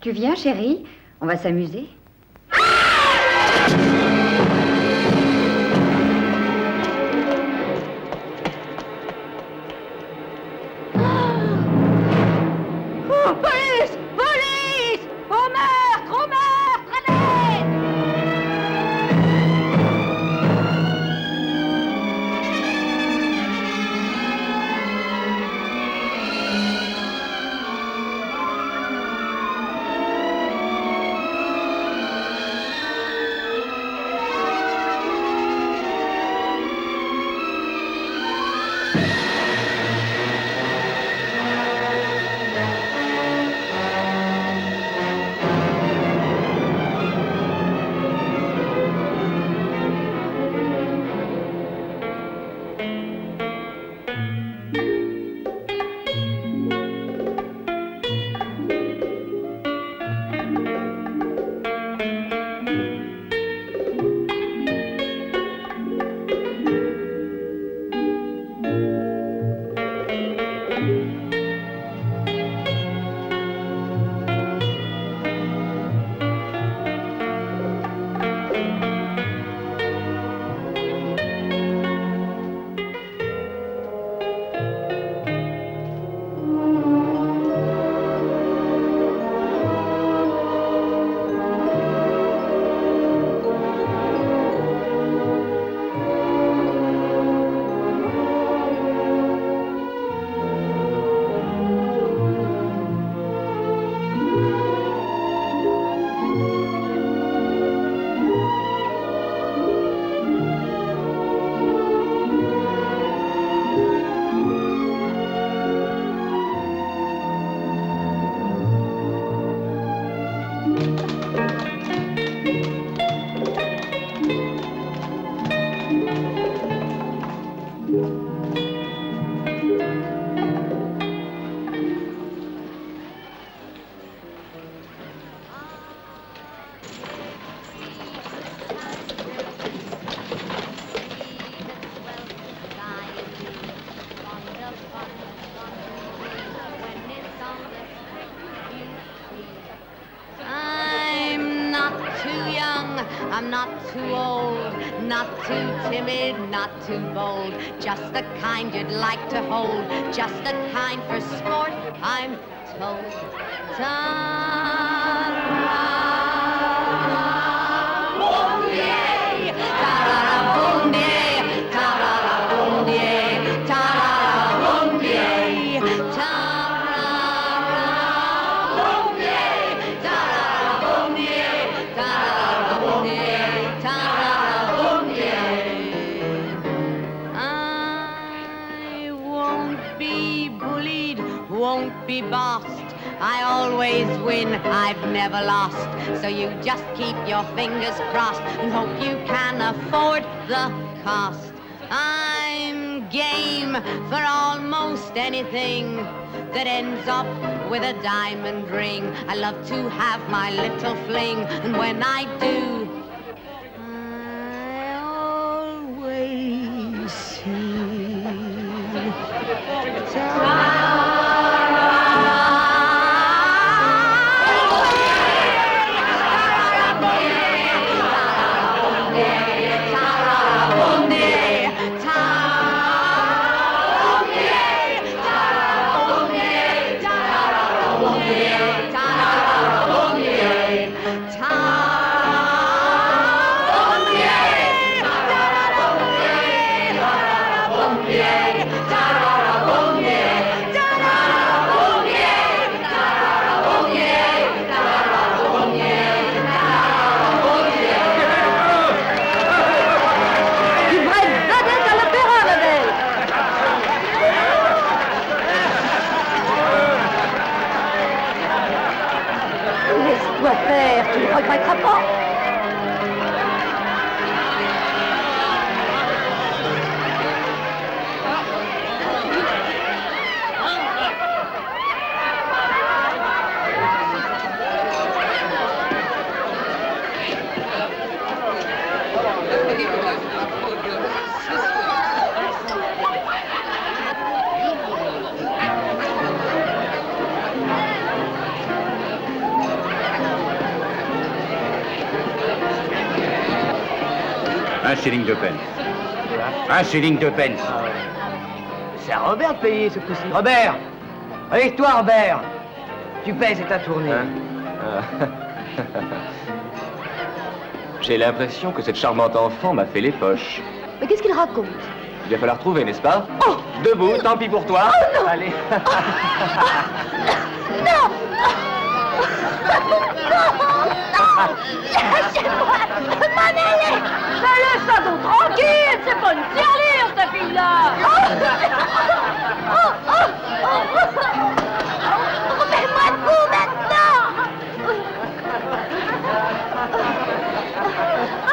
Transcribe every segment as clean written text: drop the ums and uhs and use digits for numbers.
Tu viens, chérie? On va s'amuser. Police! Police! Au meurtre! Au meurtre! Allez! I'm not too old, not too timid, not too bold. Just the kind you'd like to hold, just the kind for sport, I'm told. Ta-ra-ra-boom-yay, ta-ra-ra-boom-yay, ta-ra-ra-boom-yay, ta-ra-ra-boom-yay, ta-ra-ra-boom-yay, ta-ra-ra-boom-yay, ta-ra-ra-boom-yay, ta-ra-ra-boom-yay. I won't be bullied, won't be bossed. I always win, I've never lost. So you just keep your fingers crossed and hope you can afford the cost. I'm game for almost anything that ends up with a diamond ring. I love to have my little fling, and when I do, I always see. Laisse-toi faire, tu ne regretteras pas. Un shilling de peine. Un shilling de peine. Ah ouais. C'est à Robert de payer ce coup-ci. Robert! Avec toi, Robert! Tu payes, c'est ta tournée. J'ai l'impression que cette charmante enfant m'a fait les poches. Mais qu'est-ce qu'il raconte? Il va falloir trouver, n'est-ce pas? Oh! Debout, tant pis pour toi. Oh non! Allez. Non! Lâchez-moi! M'en aller! Mais laisse ça donc tranquille! C'est pas une tirelire, cette fille-là! Remets-moi debout maintenant!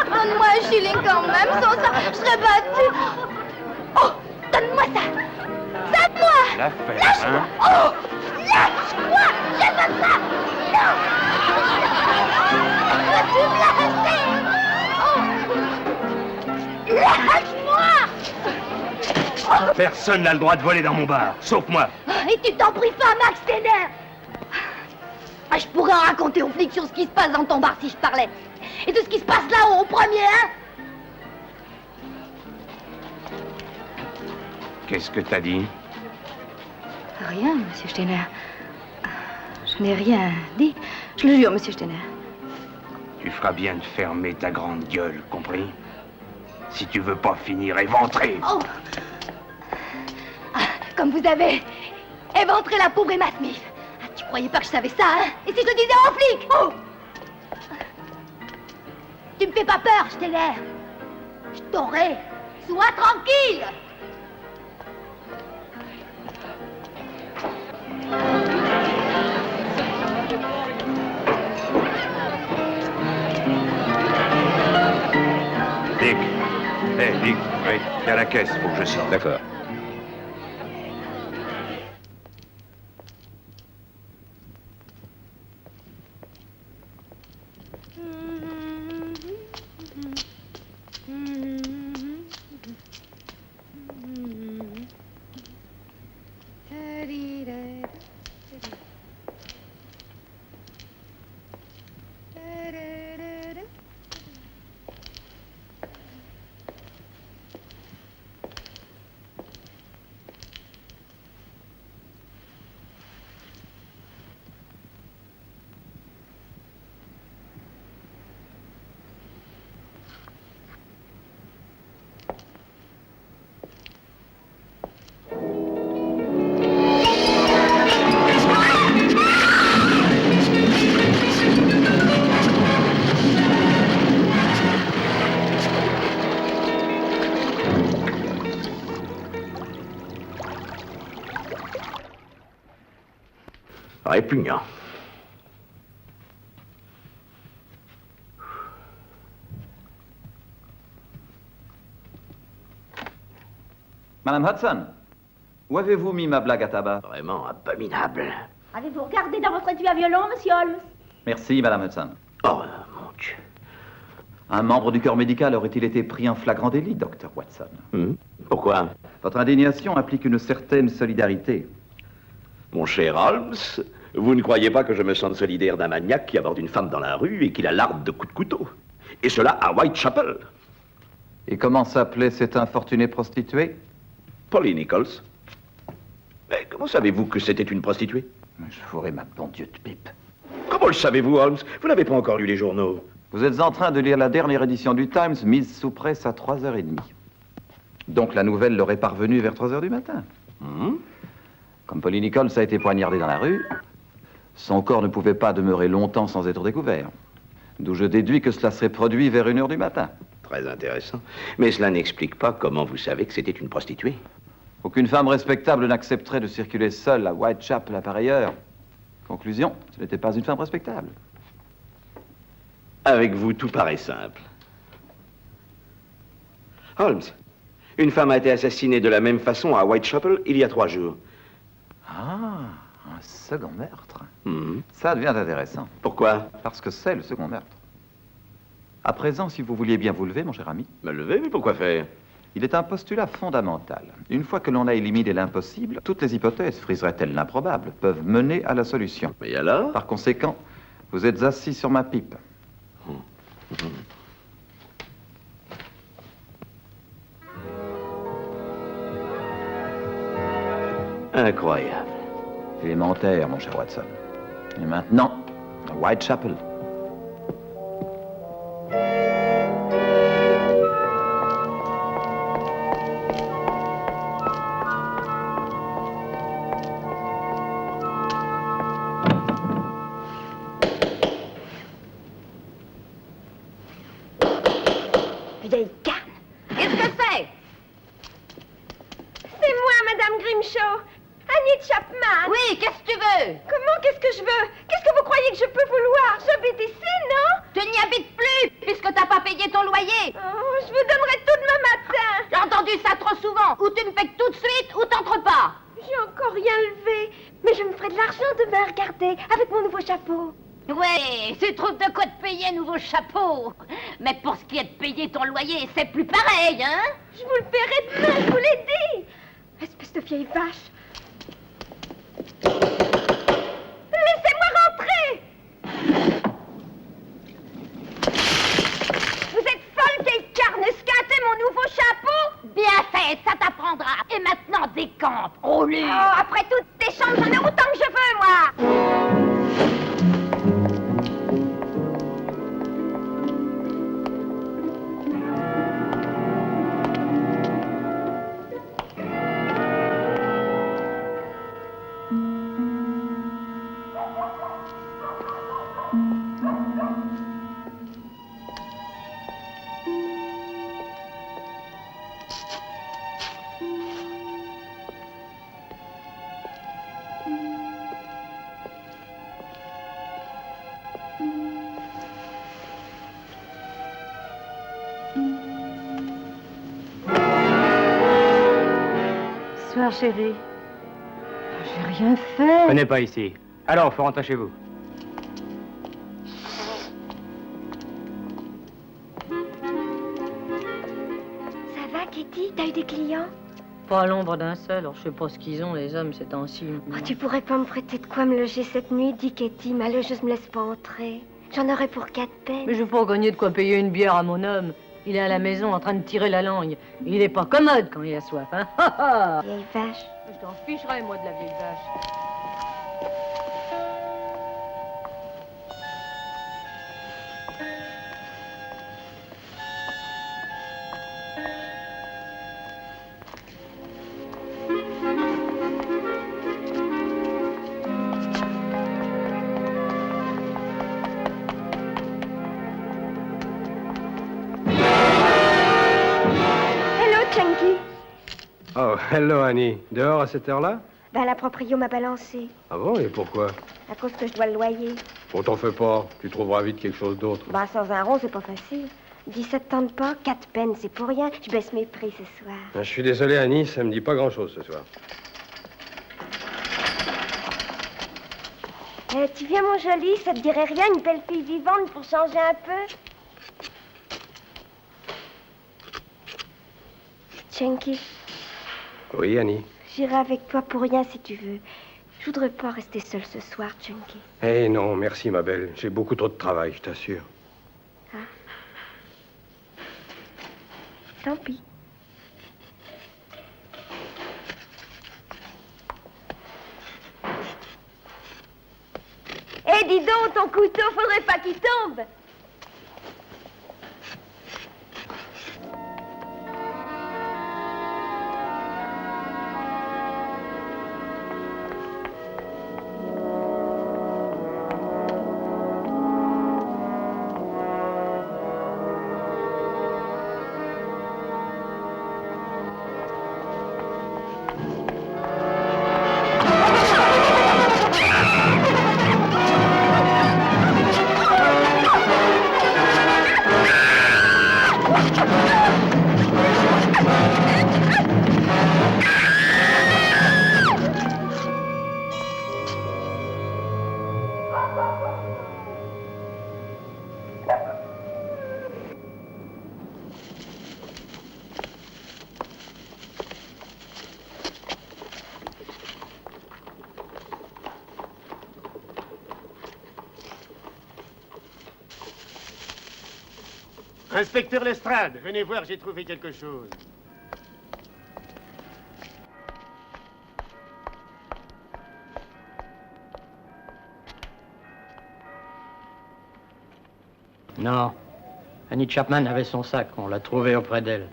Donne-moi un shilling quand même, sans ça, je serais battue! Oh! Donne-moi ça! Donne-moi! L'affaire, Lâche-moi! hein? Oh! Lâche-moi! Je veux pas! Non! Tu me l'as laissé! Oh! Lâche-moi! Personne n'a le droit de voler dans mon bar, sauf moi. Et tu t'en pries pas, Max Steiner! Je pourrais en raconter aux flics sur ce qui se passe dans ton bar si je parlais. Et de ce qui se passe là-haut au premier, hein? Qu'est-ce que t'as dit? Rien, monsieur Steiner. Je n'ai rien dit. Je le jure, monsieur Steiner. Tu feras bien de fermer ta grande gueule, compris? Si tu veux pas finir éventré. Oh! Ah, comme vous avez éventré la pauvre Emma Smith. Ah, tu croyais pas que je savais ça, hein? Et si je le disais aux flics? Oh! Tu me fais pas peur, Steiner. Je t'aurai. Sois tranquille. Dick. Dick, oui, il y a la caisse, faut que je sorte. D'accord. Répugnant. Madame Hudson, où avez-vous mis ma blague à tabac? Vraiment abominable. Avez-vous regardé dans votre étui à violon, monsieur Holmes? Merci, Madame Hudson. Oh, mon Dieu. Un membre du corps médical aurait-il été pris en flagrant délit, docteur Watson? Pourquoi? Votre indignation implique une certaine solidarité. Mon cher Holmes, vous ne croyez pas que je me sente solidaire d'un maniaque qui aborde une femme dans la rue et qui la larde de coups de couteau? Et cela à Whitechapel. Et comment s'appelait cette infortunée prostituée? Polly Nichols. Mais comment savez-vous que c'était une prostituée? Je fourrai ma bon Dieu de pipe. Comment le savez-vous, Holmes? Vous n'avez pas encore lu les journaux. Vous êtes en train de lire la dernière édition du Times, mise sous presse à 3h30. Donc la nouvelle leur est parvenue vers 3h du matin. Comme Polly Nichols a été poignardée dans la rue, son corps ne pouvait pas demeurer longtemps sans être découvert. D'où je déduis que cela serait produit vers 1h du matin. Très intéressant. Mais cela n'explique pas comment vous savez que c'était une prostituée. Aucune femme respectable n'accepterait de circuler seule à Whitechapel à pareille heure. Conclusion, ce n'était pas une femme respectable. Avec vous, tout paraît simple. Holmes, une femme a été assassinée de la même façon à Whitechapel il y a 3 jours. Ah, un second meurtre. Ça devient intéressant. Pourquoi? Parce que c'est le second meurtre. À présent, si vous vouliez bien vous lever, mon cher ami. Me lever? Mais pourquoi faire? Il est un postulat fondamental. Une fois que l'on a éliminé l'impossible, toutes les hypothèses, friseraient-elles l'improbable, peuvent mener à la solution. Et alors? Par conséquent, vous êtes assis sur ma pipe. Incroyable. Élémentaire, mon cher Watson. Et maintenant, Whitechapel. Vieille canne. Qu'est-ce que c'est? C'est moi, Madame Grimshaw. Annie Chapman. Oui, qu'est-ce que tu veux? Comment qu'est-ce que je veux? Qu'est-ce que vous croyez que je peux vouloir? J'habite ici, non? Tu n'y habites plus, puisque t'as pas payé ton loyer. Oh, je vous donnerai tout demain matin. J'ai entendu ça trop souvent. Ou tu me payes tout de suite, ou t'entres pas. J'ai encore rien levé. Mais je me ferai de l'argent demain, regardez, avec mon nouveau chapeau. Ouais, tu trouves de quoi te payer un nouveau chapeau. Mais pour ce qui est de payer ton loyer, c'est plus pareil, hein? Je vous le paierai demain, je vous l'ai dit. Espèce de vieille vache. Laissez-moi rentrer. Vous êtes folle, vieille carne. Esquintez mon nouveau chapeau. Bien fait, ça t'apprendra. Et maintenant, décampe, au lit. Oh, après toutes tes chambres, j'en ai autant que je veux, moi. Bonsoir, chérie. J'ai rien fait. Venez pas ici. Alors, faut rentrer chez vous. Ça va, Kitty? T'as eu des clients? Pas à l'ombre d'un seul. Alors, je sais pas ce qu'ils ont, les hommes, ces temps-ci. Oh, tu pourrais pas me prêter de quoi me loger cette nuit, dit Kitty. Ma logeuse me laisse pas entrer. J'en aurais pour 4 peines. Mais je veux pas gagner de quoi payer une bière à mon homme. Il est à la maison en train de tirer la langue. Il est pas commode quand il a soif, hein? Vieille vache. Je t'en ficherai, moi, de la vieille vache. Hello, Chunky. Oh, hello Annie. Dehors à cette heure-là? Ben, la proprio m'a balancé. Ah bon, et pourquoi? À cause que je dois le loyer. Bon, t'en fais pas. Tu trouveras vite quelque chose d'autre. Ben, sans un rond, c'est pas facile. 17 ans de pas, 4 peines, c'est pour rien. Je baisse mes prix ce soir. Je suis désolé Annie, ça me dit pas grand-chose ce soir. Tu viens, mon joli, ça te dirait rien, une belle fille vivante pour changer un peu? Chunky, Oui Annie. j'irai avec toi pour rien si tu veux. Je voudrais pas rester seule ce soir, Chunky. Eh non, merci ma belle. J'ai beaucoup trop de travail, je t'assure. Tant pis. Eh, dis donc, ton couteau, faudrait pas qu'il tombe. Inspecteur Lestrade, venez voir, j'ai trouvé quelque chose. Non. Annie Chapman avait son sac. On l'a trouvé auprès d'elle.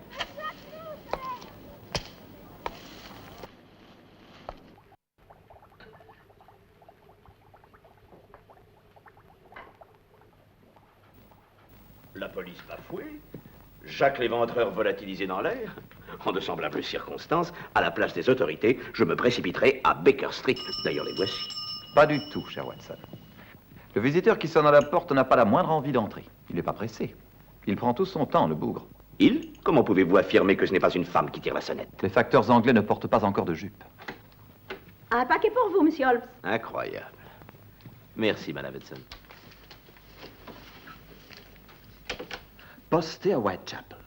La police bafouée, Jacques l'éventreur volatilisé dans l'air. En de semblables circonstances, à la place des autorités, je me précipiterai à Baker Street. D'ailleurs, les voici. Pas du tout, cher Watson. Le visiteur qui sonne à la porte n'a pas la moindre envie d'entrer. Il n'est pas pressé. Il prend tout son temps, le bougre. Il? Comment pouvez-vous affirmer que ce n'est pas une femme qui tire la sonnette? Les facteurs anglais ne portent pas encore de jupe. Un paquet pour vous, monsieur Holmes. Incroyable. Merci, Madame Edson. Posté à Whitechapel.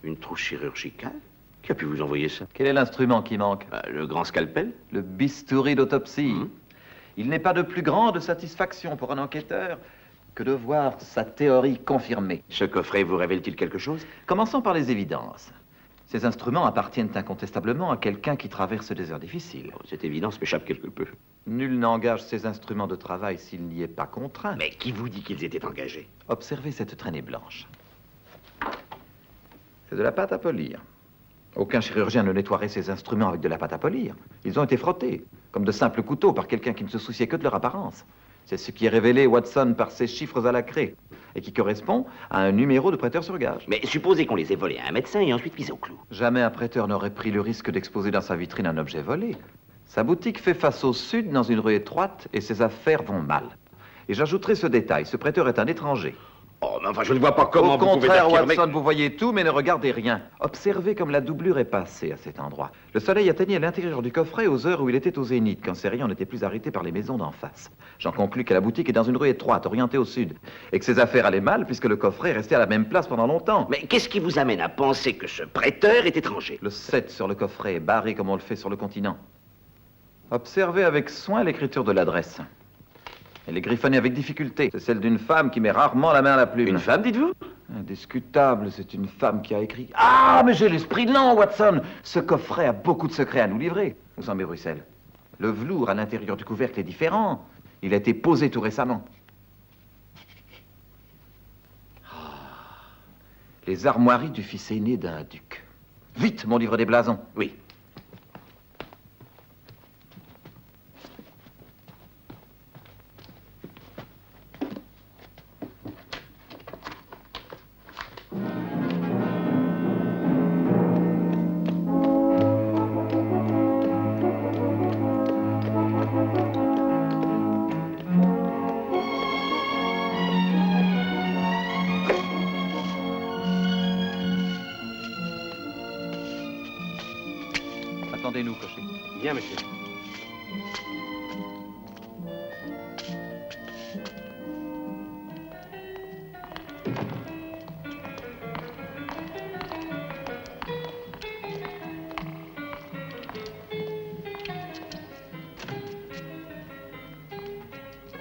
Une trousse chirurgicale? Qui a pu vous envoyer ça? Quel est l'instrument qui manque? Le grand scalpel? Le bistouri d'autopsie. Il n'est pas de plus grande satisfaction pour un enquêteur que de voir sa théorie confirmée. Ce coffret vous révèle-t-il quelque chose? Commençons par les évidences. Ces instruments appartiennent incontestablement à quelqu'un qui traverse des heures difficiles. Cette évidence m'échappe quelque peu. Nul n'engage ses instruments de travail s'il n'y est pas contraint. Mais qui vous dit qu'ils étaient engagés? Observez cette traînée blanche. C'est de la pâte à polir. Aucun chirurgien ne nettoierait ses instruments avec de la pâte à polir. Ils ont été frottés, comme de simples couteaux, par quelqu'un qui ne se souciait que de leur apparence. C'est ce qui est révélé, Watson, par ces chiffres à la craie, et qui correspond à un numéro de prêteur sur gage. Mais supposez qu'on les ait volés à un médecin et ensuite mis au clou. Jamais un prêteur n'aurait pris le risque d'exposer dans sa vitrine un objet volé. Sa boutique fait face au sud, dans une rue étroite, et ses affaires vont mal. Et j'ajouterai ce détail, ce prêteur est un étranger. Oh, mais enfin, je ne vois pas comment Au vous pouvez contraire, affirmer... Watson, vous voyez tout, mais ne regardez rien. Observez comme la doublure est passée à cet endroit. Le soleil atteignait l'intérieur du coffret aux heures où il était au zénith, quand ses rayons n'étaient plus arrêtés par les maisons d'en face. J'en conclus que la boutique est dans une rue étroite, orientée au sud, et que ses affaires allaient mal, puisque le coffret est resté à la même place pendant longtemps. Mais qu'est-ce qui vous amène à penser que ce prêteur est étranger? Le 7 sur le coffret est barré comme on le fait sur le continent. Observez avec soin l'écriture de l'adresse. Elle est griffonnée avec difficulté. C'est celle d'une femme qui met rarement la main à la plume. Une femme, dites-vous? Indiscutable, c'est une femme qui a écrit. Ah, mais j'ai l'esprit lent, Watson. Ce coffret a beaucoup de secrets à nous livrer. Où sont mes Bruxelles? Le velours à l'intérieur du couvercle est différent. Il a été posé tout récemment. Les armoiries du fils aîné d'un duc. Vite, mon livre des blasons. Oui. Attendez-nous, cocher. Bien, monsieur.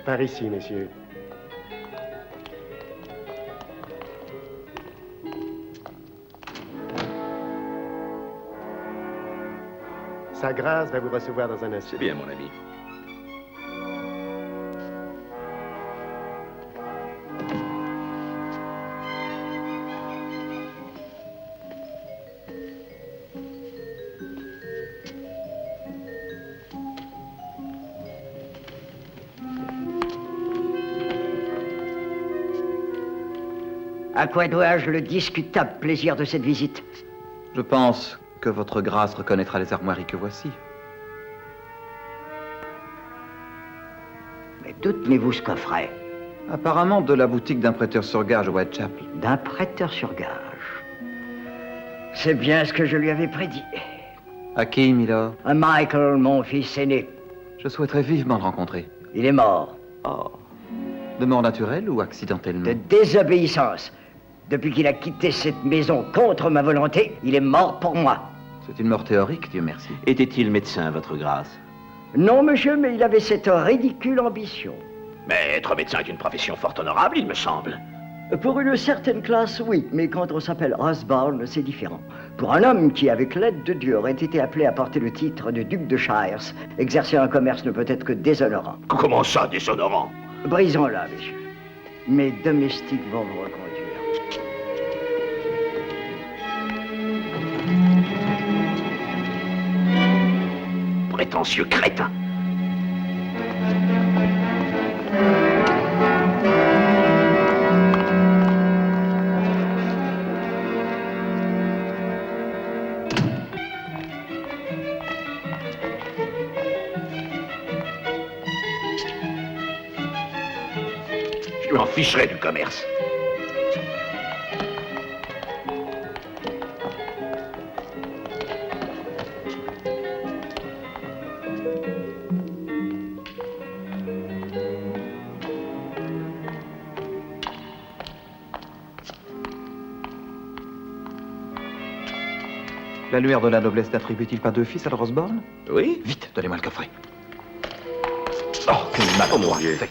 Par ici, messieurs. Sa grâce va vous recevoir dans un instant. C'est bien, mon ami. À quoi dois-je le discutable plaisir de cette visite? Je pense que votre grâce reconnaîtra les armoiries que voici. Mais d'où tenez-vous ce coffret? Apparemment de la boutique d'un prêteur sur gage au Whitechapel. D'un prêteur sur gage. C'est bien ce que je lui avais prédit. À qui, Milord? À Michael, mon fils aîné. Je souhaiterais vivement le rencontrer. Il est mort. Oh. De mort naturelle ou accidentellement? De désobéissance. Depuis qu'il a quitté cette maison contre ma volonté, il est mort pour moi. C'est une mort théorique, Dieu merci. Était-il médecin, votre grâce? Non, monsieur, mais il avait cette ridicule ambition. Mais être médecin est une profession fort honorable, il me semble. Pour une certaine classe, oui, mais quand on s'appelle Osborne, c'est différent. Pour un homme qui, avec l'aide de Dieu, aurait été appelé à porter le titre de duc de Shires, exercer un commerce ne peut être que déshonorant. Comment ça, déshonorant? Brisons-la, messieurs. Mes domestiques vont vous reconduire. Prétentieux crétin. Je m'en ficherai du commerce. L'annuaire de la noblesse n'attribue-t-il pas deux fils à Osborne? Oui. Vite, donnez-moi le coffret. Oh, que mal mon Dieu. fait.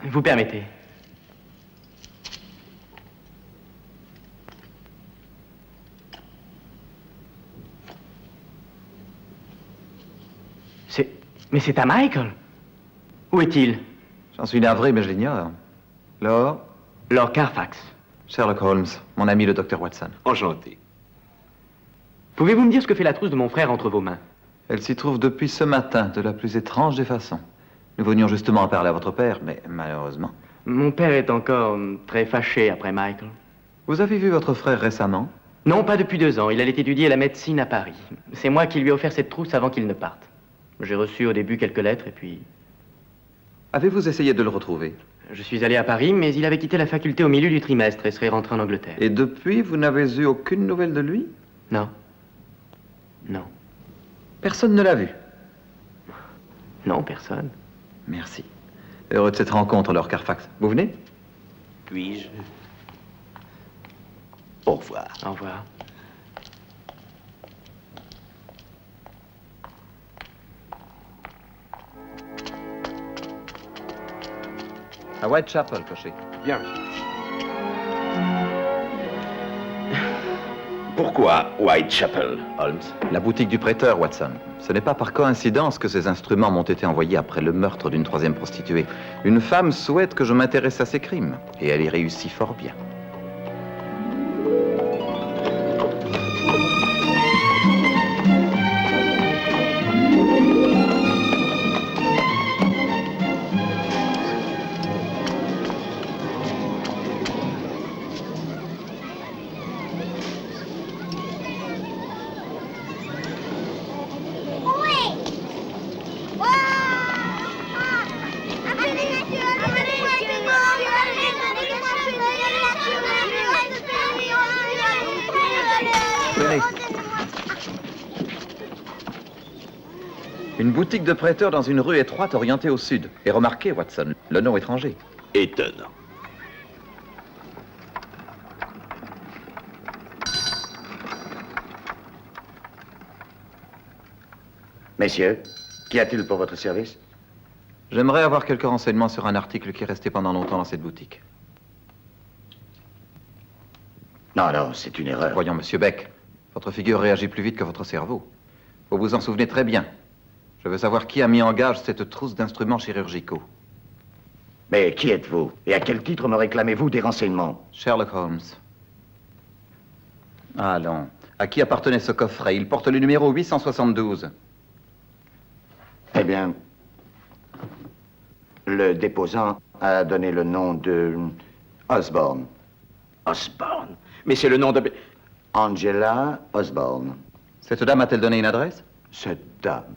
Vous permettez. Mais c'est à Michael. Où est-il? J'en suis navré, mais je l'ignore. Lord? Lord Carfax. Sherlock Holmes, mon ami le docteur Watson. Enchanté. Pouvez-vous me dire ce que fait la trousse de mon frère entre vos mains? Elle s'y trouve depuis ce matin, de la plus étrange des façons. Nous venions justement à parler à votre père, mais malheureusement... Mon père est encore très fâché après Michael. Vous avez vu votre frère récemment? Non, pas depuis 2 ans. Il allait étudier la médecine à Paris. C'est moi qui lui ai offert cette trousse avant qu'il ne parte. J'ai reçu au début quelques lettres et puis... Avez-vous essayé de le retrouver? Je suis allé à Paris, mais il avait quitté la faculté au milieu du trimestre et serait rentré en Angleterre. Et depuis, vous n'avez eu aucune nouvelle de lui? Non. Non. Personne ne l'a vu? Non, personne. Merci. Heureux de cette rencontre, Lord Carfax. Vous venez? Puis-je? Au revoir. Au revoir. À Whitechapel, cocher. Bien. Pourquoi Whitechapel, Holmes? La boutique du prêteur, Watson. Ce n'est pas par coïncidence que ces instruments m'ont été envoyés après le meurtre d'une 3e prostituée. Une femme souhaite que je m'intéresse à ses crimes, et elle y réussit fort bien. Une boutique de prêteur dans une rue étroite orientée au sud. Et remarquez, Watson, le nom étranger. Étonnant. Messieurs, qu'y a-t-il pour votre service? J'aimerais avoir quelques renseignements sur un article qui est resté pendant longtemps dans cette boutique. Non, non, c'est une erreur. Voyons, monsieur Beck, votre figure réagit plus vite que votre cerveau. Vous vous en souvenez très bien. Je veux savoir qui a mis en gage cette trousse d'instruments chirurgicaux. Mais qui êtes-vous? Et à quel titre me réclamez-vous des renseignements? Sherlock Holmes. Allons. À qui appartenait ce coffret? Il porte le numéro 872. Eh bien, le déposant a donné le nom de Osborne. Osborne? Mais c'est le nom de... Angela Osborne. Cette dame a-t-elle donné une adresse? Cette dame.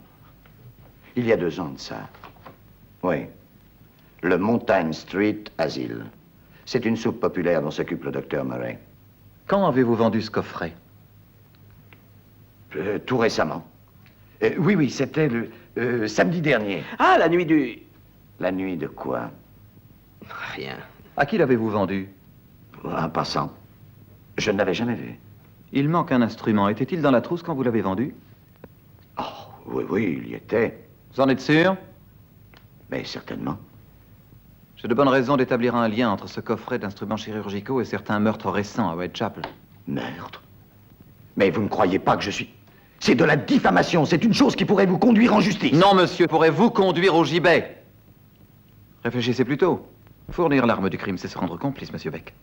Il y a 2 ans de ça. Oui. Le Mountain Street Asile. C'est une soupe populaire dont s'occupe le docteur Murray. Quand avez-vous vendu ce coffret? Tout récemment. Oui, oui, c'était le samedi dernier. Ah, la nuit du... La nuit de quoi? Rien. À qui l'avez-vous vendu? Un passant. Je ne l'avais jamais vu. Il manque un instrument. Était-il dans la trousse quand vous l'avez vendu? Oh, oui, oui, il y était. Vous en êtes sûr? Mais certainement. J'ai de bonnes raisons d'établir un lien entre ce coffret d'instruments chirurgicaux et certains meurtres récents à Whitechapel. Meurtre? Mais vous ne croyez pas que je suis... C'est de la diffamation, c'est une chose qui pourrait vous conduire en justice. Non, monsieur, pourrez-vous conduire au gibet? Réfléchissez plutôt. Fournir l'arme du crime, c'est se rendre complice, monsieur Beck.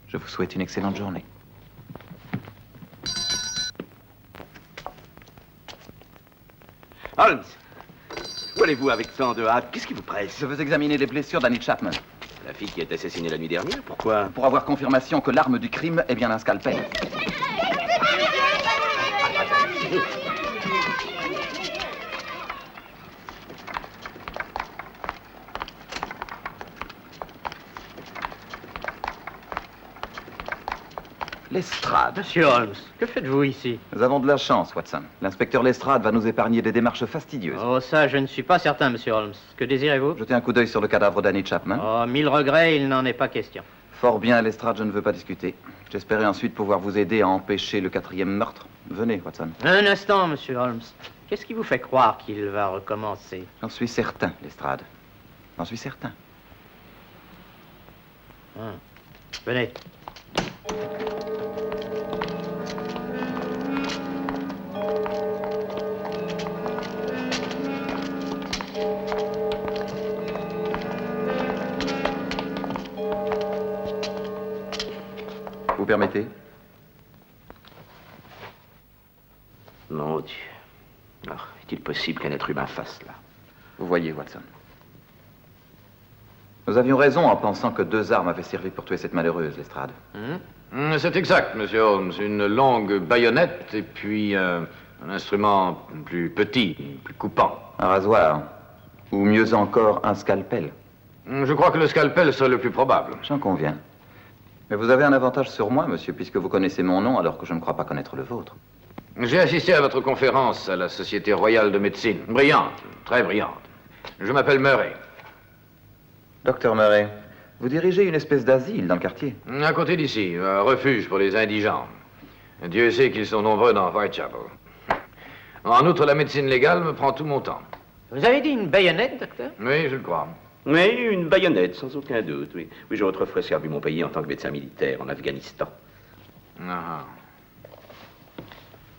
Je vous souhaite une excellente journée. Holmes, où allez-vous avec tant de hâte? Qu'est-ce qui vous presse? Je veux examiner les blessures d'Annie Chapman. La fille qui a été assassinée la nuit dernière? Pourquoi? Pour avoir confirmation que l'arme du crime est bien un scalpel. Lestrade. Monsieur Holmes, que faites-vous ici? Nous avons de la chance, Watson. L'inspecteur Lestrade va nous épargner des démarches fastidieuses. Oh, ça, je ne suis pas certain, monsieur Holmes. Que désirez-vous? Jetez un coup d'œil sur le cadavre d'Annie Chapman. Oh, mille regrets, il n'en est pas question. Fort bien, Lestrade, je ne veux pas discuter. J'espérais ensuite pouvoir vous aider à empêcher le 4e meurtre. Venez, Watson. Un instant, monsieur Holmes. Qu'est-ce qui vous fait croire qu'il va recommencer? J'en suis certain, Lestrade. J'en suis certain. Venez. Vous permettez? Mon Dieu. Alors, est-il possible qu'un être humain fasse cela? Vous voyez, Watson. Nous avions raison en pensant que 2 armes avaient servi pour tuer cette malheureuse, Lestrade. C'est exact, monsieur Holmes. Une longue baïonnette et puis un instrument plus petit, plus coupant. Un rasoir. Ou mieux encore, un scalpel. Je crois que le scalpel serait le plus probable. J'en conviens. Mais vous avez un avantage sur moi, monsieur, puisque vous connaissez mon nom alors que je ne crois pas connaître le vôtre. J'ai assisté à votre conférence à la Société royale de médecine. Brillante, très brillante. Je m'appelle Murray. Docteur Murray, vous dirigez une espèce d'asile dans le quartier. À côté d'ici, un refuge pour les indigents. Dieu sait qu'ils sont nombreux dans Whitechapel. En outre, la médecine légale me prend tout mon temps. Vous avez dit une baïonnette, docteur? Oui, je le crois. Oui, une baïonnette, sans aucun doute, oui. Oui, j'ai autrefois servi mon pays en tant que médecin militaire en Afghanistan.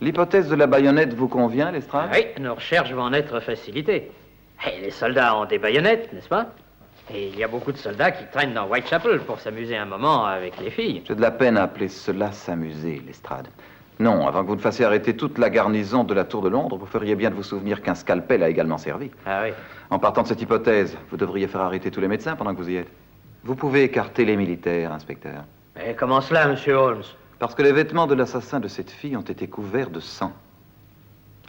L'hypothèse de la baïonnette vous convient, Lestrade? Oui, nos recherches vont en être facilitées. Et les soldats ont des baïonnettes, n'est-ce pas? Et il y a beaucoup de soldats qui traînent dans Whitechapel pour s'amuser un moment avec les filles. J'ai de la peine à appeler cela s'amuser, Lestrade. Non, avant que vous ne fassiez arrêter toute la garnison de la Tour de Londres, vous feriez bien de vous souvenir qu'un scalpel a également servi. Ah oui. En partant de cette hypothèse, vous devriez faire arrêter tous les médecins pendant que vous y êtes. Vous pouvez écarter les militaires, inspecteur. Et comment cela, monsieur Holmes? Parce que les vêtements de l'assassin de cette fille ont été couverts de sang.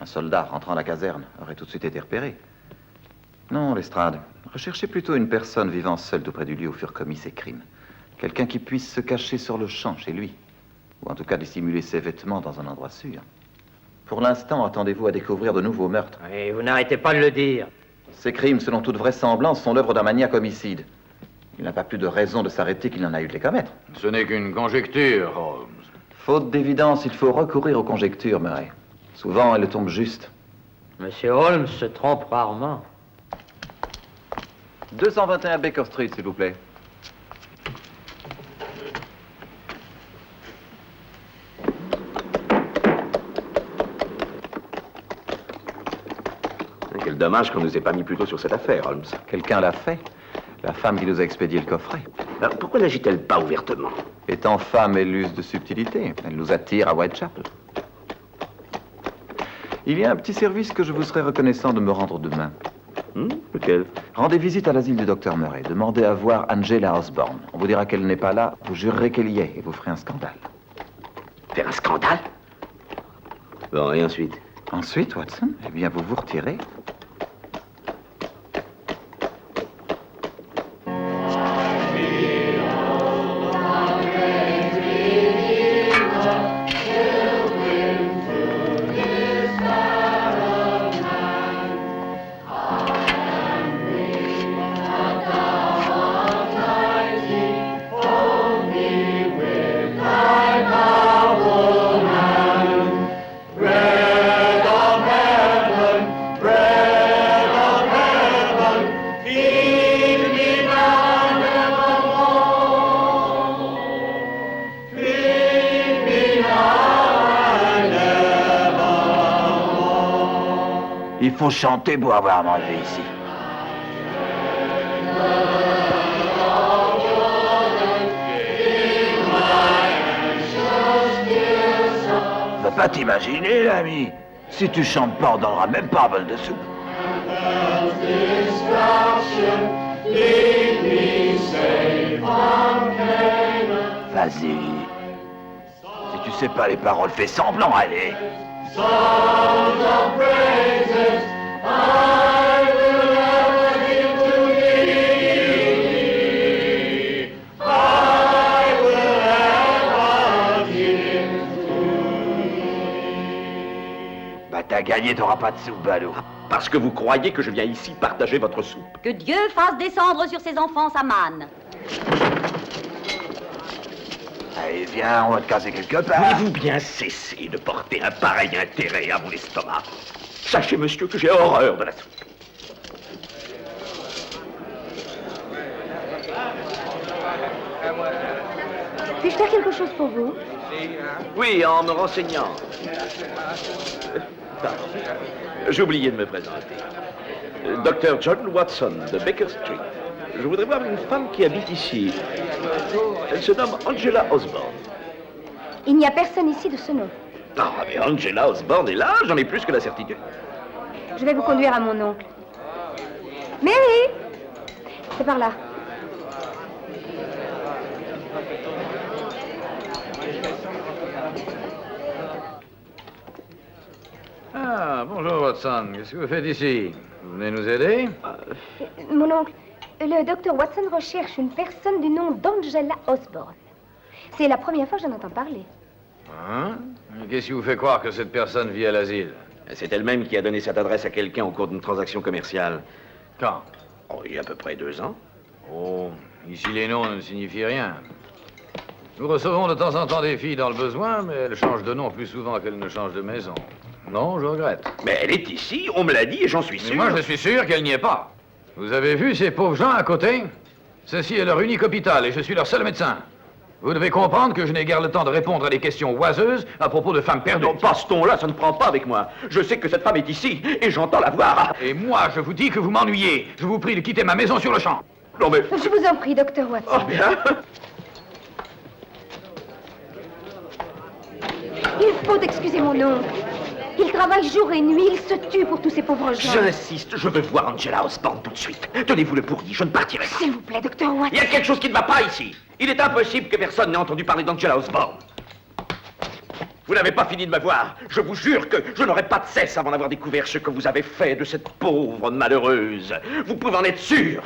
Un soldat rentrant à la caserne aurait tout de suite été repéré. Non, Lestrade, recherchez plutôt une personne vivant seule tout près du lieu où furent commis ces crimes. Quelqu'un qui puisse se cacher sur le champ chez lui. Ou en tout cas dissimuler ses vêtements dans un endroit sûr. Pour l'instant, attendez-vous à découvrir de nouveaux meurtres. Et vous n'arrêtez pas de le dire. Ces crimes, selon toute vraisemblance, sont l'œuvre d'un maniaque homicide. Il n'a pas plus de raison de s'arrêter qu'il n'en a eu de les commettre. Ce n'est qu'une conjecture, Holmes. Faute d'évidence, il faut recourir aux conjectures, Murray. Souvent, elles tombent justes. Monsieur Holmes se trompe rarement. 221 Baker Street, s'il vous plaît. Quel dommage qu'on ne nous ait pas mis plus tôt sur cette affaire, Holmes. Quelqu'un l'a fait. La femme qui nous a expédié le coffret. Alors, pourquoi n'agit-elle pas ouvertement? Étant femme, elle use de subtilité. Elle nous attire à Whitechapel. Il y a un petit service que je vous serais reconnaissant de me rendre demain. Lequel? Rendez visite à l'asile du docteur Murray. Demandez à voir Angela Osborne. On vous dira qu'elle n'est pas là. Vous jurerez qu'elle y est et vous ferez un scandale. Faire un scandale? Bon, et ensuite? Ensuite, Watson, eh bien, vous vous retirez. Bread of heaven, bread faut chanter pour avoir à manger ici. Tu peux pas t'imaginer, l'ami. Si tu chantes pas, on donnera même pas un bol de soupe. Vas-y. Si tu sais pas les paroles, fais semblant, allez. Bah t'as gagné, t'auras pas de soupe, ballot. Parce que vous croyez que je viens ici partager votre soupe. Que Dieu fasse descendre sur ses enfants sa manne. Allez, viens, on va te casser quelque part. Voulez-vous bien cesser de porter un pareil intérêt à mon estomac? Sachez, monsieur, que j'ai horreur de la soupe. Puis-je faire quelque chose pour vous? Oui, en me renseignant. Pardon, j'ai oublié de me présenter. Dr. John Watson de Baker Street. Je voudrais voir une femme qui habite ici. Elle se nomme Angela Osborne. Il n'y a personne ici de ce nom. Ah, mais Angela Osborne est là, j'en ai plus que la certitude. Je vais vous conduire à mon oncle. Mary! C'est par là. Ah, bonjour, Watson. Qu'est-ce que vous faites ici? Vous venez nous aider? Mon oncle, le docteur Watson recherche une personne du nom d'Angela Osborne. C'est la première fois que j'en entends parler. Hein? Qu'est-ce qui vous fait croire que cette personne vit à l'asile? C'est elle-même qui a donné cette adresse à quelqu'un au cours d'une transaction commerciale. Quand? Oh, il y a à peu près 2 ans. Oh, ici les noms ne signifient rien. Nous recevons de temps en temps des filles dans le besoin, mais elles changent de nom plus souvent qu'elles ne changent de maison. Non, je regrette. Mais elle est ici, on me l'a dit et j'en suis sûr. Mais moi, je suis sûr qu'elle n'y est pas. Vous avez vu ces pauvres gens à côté? Ceci est leur unique hôpital et je suis leur seul médecin. Vous devez comprendre que je n'ai guère le temps de répondre à des questions oiseuses à propos de femmes perdues. Non, pas ce ton-là, ça ne prend pas avec moi. Je sais que cette femme est ici et j'entends la voir. Et moi, je vous dis que vous m'ennuyez. Je vous prie de quitter ma maison sur le champ. Non, mais... Je vous en prie, docteur Watson. Oh, bien. Il faut excuser mon oncle. Il travaille jour et nuit, il se tue pour tous ces pauvres gens. J'insiste, je veux voir Angela Osborne tout de suite. Tenez-vous le pourri, je ne partirai pas. S'il vous plaît, docteur Watson. Il y a quelque chose qui ne va pas ici. Il est impossible que personne n'ait entendu parler d'Angela Osborne. Vous n'avez pas fini de me voir. Je vous jure que je n'aurai pas de cesse avant d'avoir découvert ce que vous avez fait de cette pauvre malheureuse. Vous pouvez en être sûr.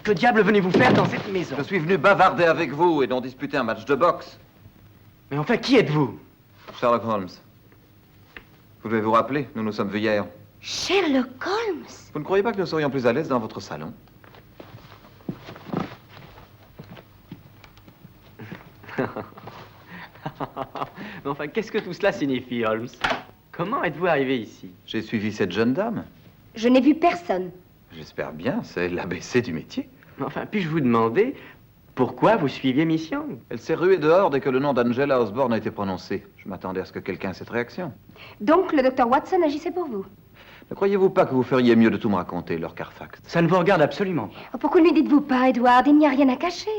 Que diable venez-vous faire dans cette maison? Je suis venu bavarder avec vous et non disputer un match de boxe. Mais enfin, qui êtes-vous? Sherlock Holmes. Vous devez vous rappeler, nous nous sommes vus hier. Sherlock Holmes? Vous ne croyez pas que nous serions plus à l'aise dans votre salon? Mais enfin, qu'est-ce que tout cela signifie, Holmes? Comment êtes-vous arrivé ici? J'ai suivi cette jeune dame. Je n'ai vu personne. J'espère bien, c'est l'ABC du métier. Mais enfin, puis-je vous demander pourquoi vous suiviez Miss Young? Elle s'est ruée dehors dès que le nom d'Angela Osborne a été prononcé. Je m'attendais à ce que quelqu'un ait cette réaction. Donc, le docteur Watson agissait pour vous. Ne croyez-vous pas que vous feriez mieux de tout me raconter, Lord Carfax? Ça ne vous regarde absolument pas. Oh, pourquoi ne lui dites-vous pas, Edward? Il n'y a rien à cacher.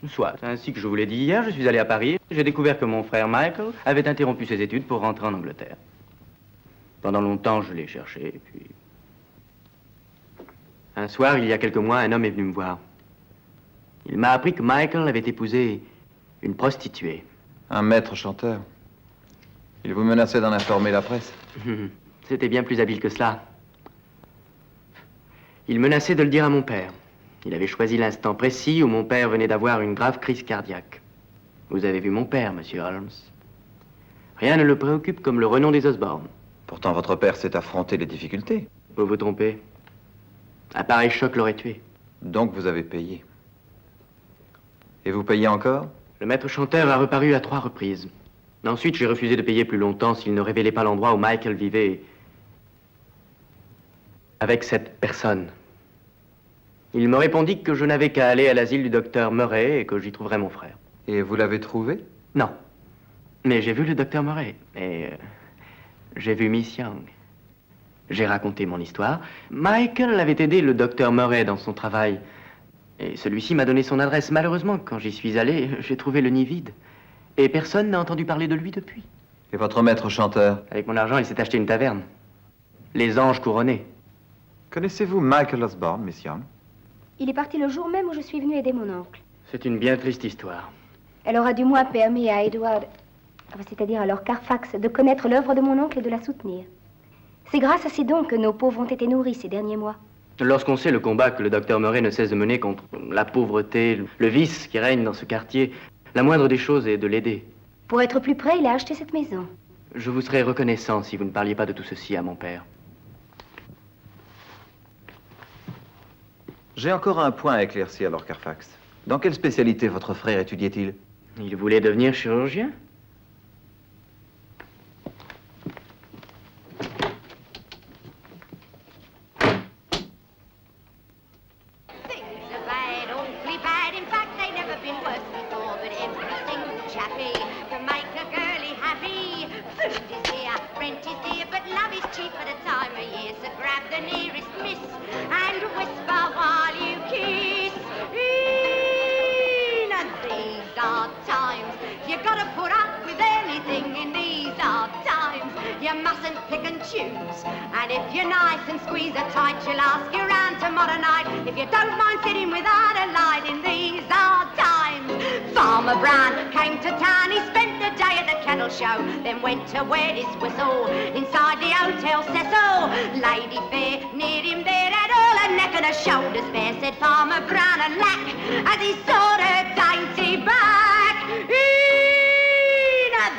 Soit, ainsi que je vous l'ai dit hier, je suis allé à Paris. J'ai découvert que mon frère Michael avait interrompu ses études pour rentrer en Angleterre. Pendant longtemps, je l'ai cherché, et puis... Un soir, il y a quelques mois, un homme est venu me voir. Il m'a appris que Michael avait épousé une prostituée. Un maître chanteur. Il vous menaçait d'en informer la presse. C'était bien plus habile que cela. Il menaçait de le dire à mon père. Il avait choisi l'instant précis où mon père venait d'avoir une grave crise cardiaque. Vous avez vu mon père, monsieur Holmes. Rien ne le préoccupe comme le renom des Osborne. Pourtant, votre père s'est affronté les difficultés. Vous vous trompez. Un pareil choc l'aurait tué. Donc vous avez payé. Et vous payez encore? Le maître chanteur a reparu à 3 reprises. Ensuite, j'ai refusé de payer plus longtemps s'il ne révélait pas l'endroit où Michael vivait avec cette personne. Il me répondit que je n'avais qu'à aller à l'asile du docteur Murray et que j'y trouverais mon frère. Et vous l'avez trouvé? Non. Mais j'ai vu le docteur Murray et j'ai vu Miss Young. J'ai raconté mon histoire. Michael avait aidé le docteur Murray dans son travail. Et celui-ci m'a donné son adresse. Malheureusement, quand j'y suis allé, j'ai trouvé le nid vide. Et personne n'a entendu parler de lui depuis. Et votre maître chanteur? Avec mon argent, il s'est acheté une taverne. Les Anges Couronnés. Connaissez-vous Michael Osborne, Miss Young? Il est parti le jour même où je suis venue aider mon oncle. C'est une bien triste histoire. Elle aura du moins permis à Edward, c'est-à-dire à Lord Carfax, de connaître l'œuvre de mon oncle et de la soutenir. C'est grâce à ces dons que nos pauvres ont été nourris ces derniers mois. Lorsqu'on sait le combat que le docteur Murray ne cesse de mener contre la pauvreté, le vice qui règne dans ce quartier, la moindre des choses est de l'aider. Pour être plus près, il a acheté cette maison. Je vous serais reconnaissant si vous ne parliez pas de tout ceci à mon père. J'ai encore un point à éclaircir, Lord Carfax. Dans quelle spécialité votre frère étudiait-il? Il voulait devenir chirurgien? And if you're nice and squeeze her tight, she'll ask you round tomorrow night. If you don't mind sitting without a light in these hard times. Farmer Brown came to town, he spent the day at the cattle show, then went to wet his whistle inside the Hotel Cecil. Lady fair near him there had all her neck and her shoulders bare, said Farmer Brown and lack as he saw her dainty back.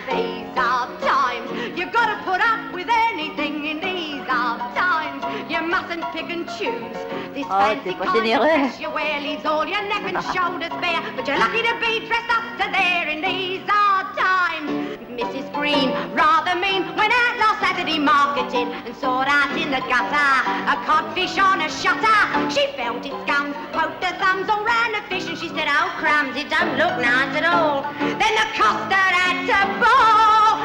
In these hard times, you've got to put up with anything in these hard times. You mustn't pick and choose. This fancy kind of dress you wear leaves all your neck and shoulders bare, but you're lucky to be dressed up to there in these hard times. Mrs. Green, rather mean, went out last Saturday marketing and saw out in the gutter a codfish on a shutter. She felt its gums, poked her thumbs all round the fish, and she said, "Oh crumbs, it don't look nice at all." Then the coster had to bawl.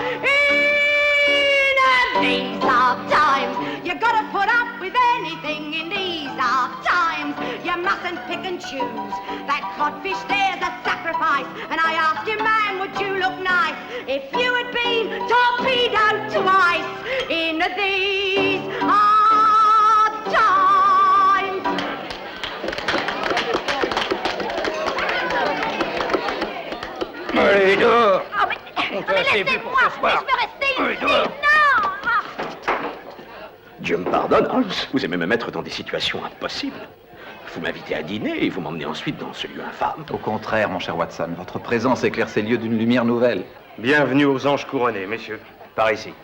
In these hard times, you gotta put up with anything in these hard times. You mustn't pick and choose. That codfish there's a sacrifice, and I asked you, man, would you look nice if you had been torpedoed twice in these hard times? Allez, dehors! Oh, mais laissez-moi, mais je veux rester ici. Non! Dieu me pardonne, Holmes. Vous aimez me mettre dans des situations impossibles. Vous m'invitez à dîner et vous m'emmenez ensuite dans ce lieu infâme. Au contraire, mon cher Watson, votre présence éclaire ces lieux d'une lumière nouvelle. Bienvenue aux Anges Couronnés, messieurs. Par ici.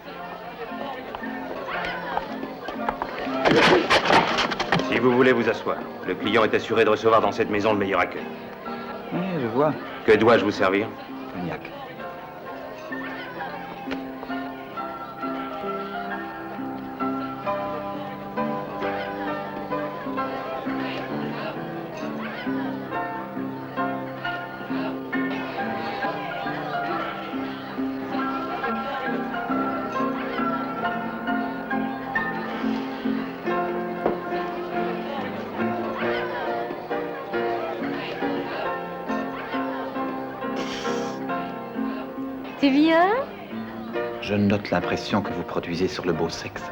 Si vous voulez vous asseoir, le client est assuré de recevoir dans cette maison le meilleur accueil. Oui, je vois. Que dois-je vous servir? Cognac. C'est bien? Je note l'impression que vous produisez sur le beau sexe.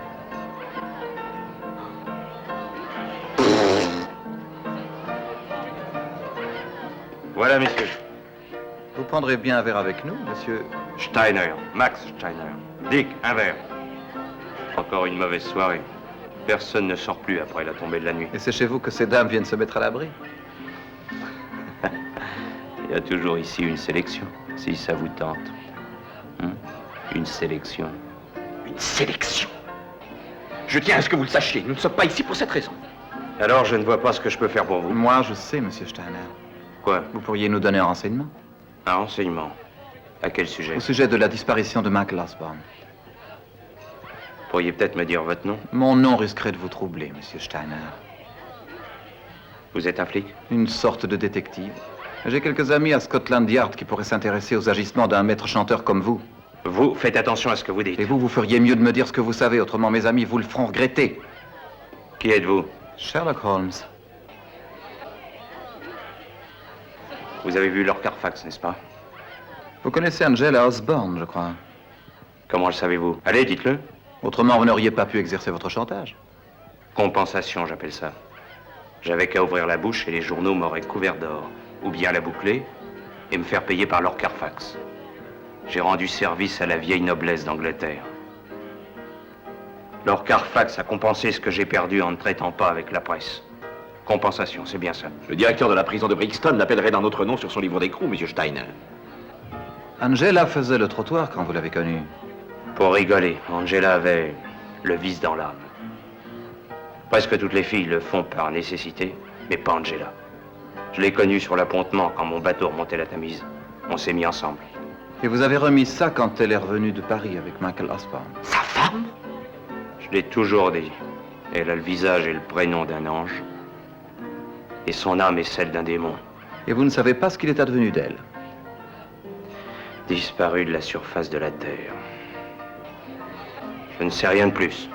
Voilà, messieurs. Vous prendrez bien un verre avec nous, monsieur? Steiner, Max Steiner. Dick, un verre. Encore une mauvaise soirée. Personne ne sort plus après la tombée de la nuit. Et c'est chez vous que ces dames viennent se mettre à l'abri? Il y a toujours ici une sélection, si ça vous tente. Une sélection. Une sélection. Je tiens à ce que vous le sachiez. Nous ne sommes pas ici pour cette raison. Alors, je ne vois pas ce que je peux faire pour vous. Moi, je sais, monsieur Steiner. Quoi? Vous pourriez nous donner un renseignement? Un renseignement? À quel sujet? Au sujet de la disparition de Michael Osborne. Pourriez peut-être me dire votre nom? Mon nom risquerait de vous troubler, monsieur Steiner. Vous êtes un flic? Une sorte de détective. J'ai quelques amis à Scotland Yard qui pourraient s'intéresser aux agissements d'un maître chanteur comme vous. Vous, faites attention à ce que vous dites. Et vous feriez mieux de me dire ce que vous savez, autrement mes amis vous le feront regretter. Qui êtes-vous? Sherlock Holmes. Vous avez vu Lord Carfax, n'est-ce pas? Vous connaissez Angela Osborne, je crois. Comment le savez-vous? Allez, dites-le. Autrement, vous n'auriez pas pu exercer votre chantage. Compensation, j'appelle ça. J'avais qu'à ouvrir la bouche et les journaux m'auraient couvert d'or. Ou bien la boucler et me faire payer par Lord Carfax. J'ai rendu service à la vieille noblesse d'Angleterre. Lord Carfax a compensé ce que j'ai perdu en ne traitant pas avec la presse. Compensation, c'est bien ça. Le directeur de la prison de Brixton l'appellerait d'un autre nom sur son livre d'écrou, monsieur Steiner. Angela faisait le trottoir quand vous l'avez connue. Pour rigoler, Angela avait le vice dans l'âme. Presque toutes les filles le font par nécessité, mais pas Angela. Je l'ai connue sur l'appontement quand mon bateau remontait la Tamise. On s'est mis ensemble. Et vous avez remis ça quand elle est revenue de Paris avec Michael Osborne. Sa femme? Je l'ai toujours dit. Elle a le visage et le prénom d'un ange. Et son âme est celle d'un démon. Et vous ne savez pas ce qu'il est advenu d'elle? Disparue de la surface de la Terre. Je ne sais rien de plus.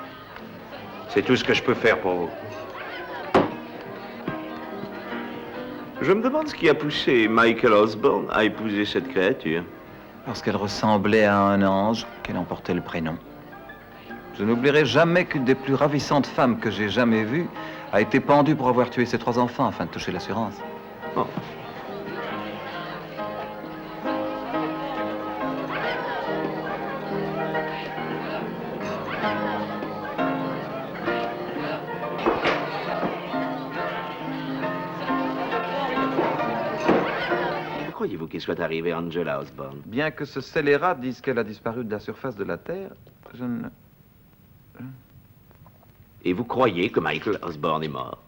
C'est tout ce que je peux faire pour vous. Je me demande ce qui a poussé Michael Osborne à épouser cette créature. Parce qu'elle ressemblait à un ange, qu'elle en portait le prénom. Je n'oublierai jamais qu'une des plus ravissantes femmes que j'ai jamais vues a été pendue pour avoir tué ses 3 enfants afin de toucher l'assurance. Oh. Croyez-vous qu'il soit arrivé Angela Osborne? Bien que ce scélérat dise qu'elle a disparu de la surface de la Terre, je ne... Et vous croyez que Michael Osborne est mort?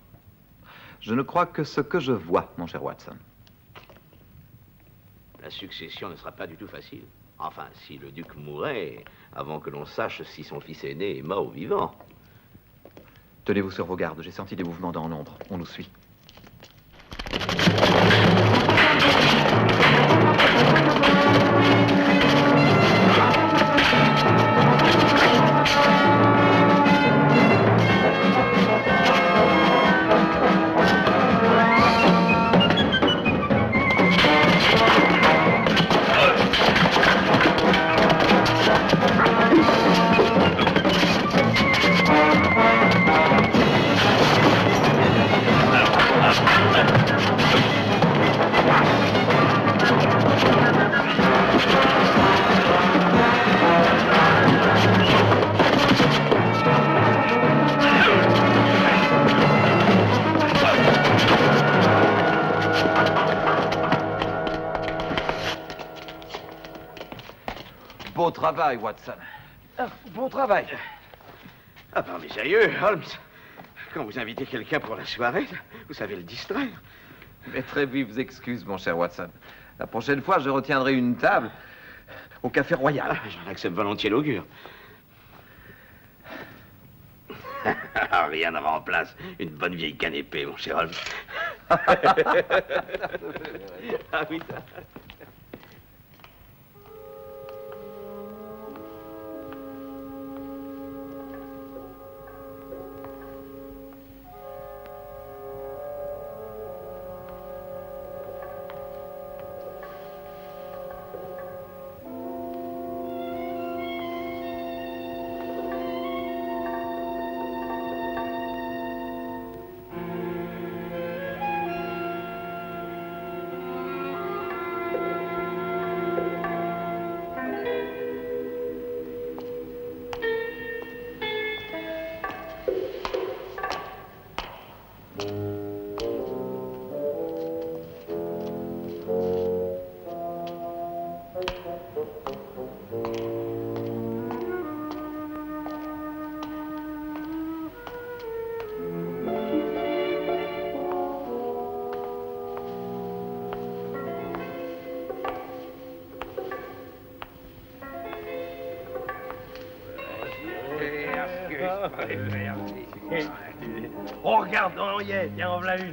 Je ne crois que ce que je vois, mon cher Watson. La succession ne sera pas du tout facile. Enfin, si le duc mourait avant que l'on sache si son fils aîné est mort ou vivant. Tenez-vous sur vos gardes, j'ai senti des mouvements dans l'ombre. On nous suit. Beau travail, Watson. Bon travail. Ah ben, mais sérieux, Holmes. Quand vous invitez quelqu'un pour la soirée, vous savez le distraire. Mes très vives excuses, mon cher Watson. La prochaine fois, je retiendrai une table au Café Royal. J'en accepte volontiers l'augure. Rien ne remplace une bonne vieille canépée, mon cher Holmes. Ah oui. Oh, regarde, on y est, tiens, en voilà une.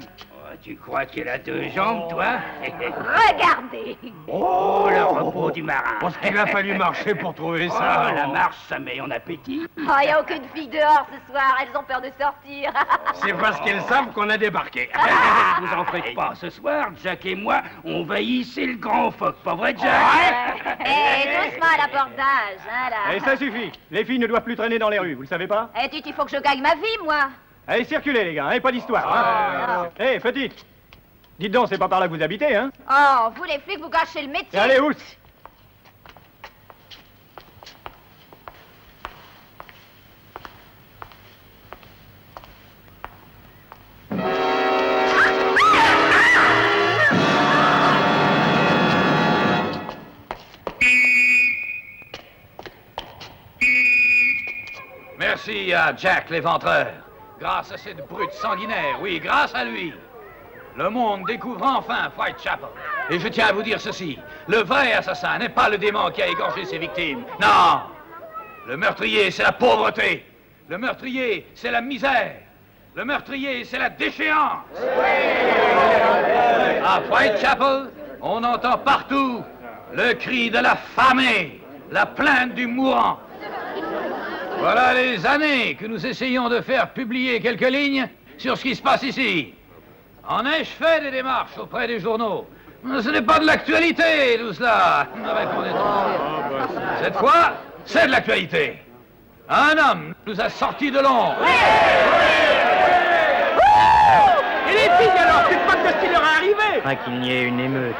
Tu crois qu'elle a deux jambes, toi? Regardez! Oh, le repos du marin. Parce qu'il a fallu marcher pour trouver ça. Oh, la marche, ça met en appétit. Oh, il n'y a aucune fille dehors ce soir, elles ont peur de sortir. C'est parce qu'elles savent qu'on a débarqué. Vous en faites pas, ce soir, Jack et moi, on va hisser le grand phoque, pas vrai, Jack? Doucement à l'abordage, hein, là. Et ça suffit. Les filles ne doivent plus traîner dans les rues, vous le savez pas? Dites, il faut que je gagne ma vie, moi. Allez, circulez, les gars, hein, pas d'histoire. Hé, petite. Dites donc, c'est pas par là que vous habitez, hein? Oh, vous les flics, vous gâchez le métier. Et allez, où? Merci à Jack l'Éventreur. Grâce à cette brute sanguinaire, oui, grâce à lui, le monde découvre enfin Whitechapel. Et je tiens à vous dire ceci, le vrai assassin n'est pas le démon qui a égorgé ses victimes. Non! Le meurtrier, c'est la pauvreté. Le meurtrier, c'est la misère. Le meurtrier, c'est la déchéance. À Whitechapel, on entend partout le cri de la famée, la plainte du mourant. Voilà les années que nous essayons de faire publier quelques lignes sur ce qui se passe ici. En ai-je fait des démarches auprès des journaux? Ce n'est pas de l'actualité, tout cela. Répondez-donc. Cette fois, c'est de l'actualité. Un homme nous a sortis de l'ombre. Et les filles, alors, tu te moques de ce qui leur est arrivé? Pas qu'il n'y ait une émeute.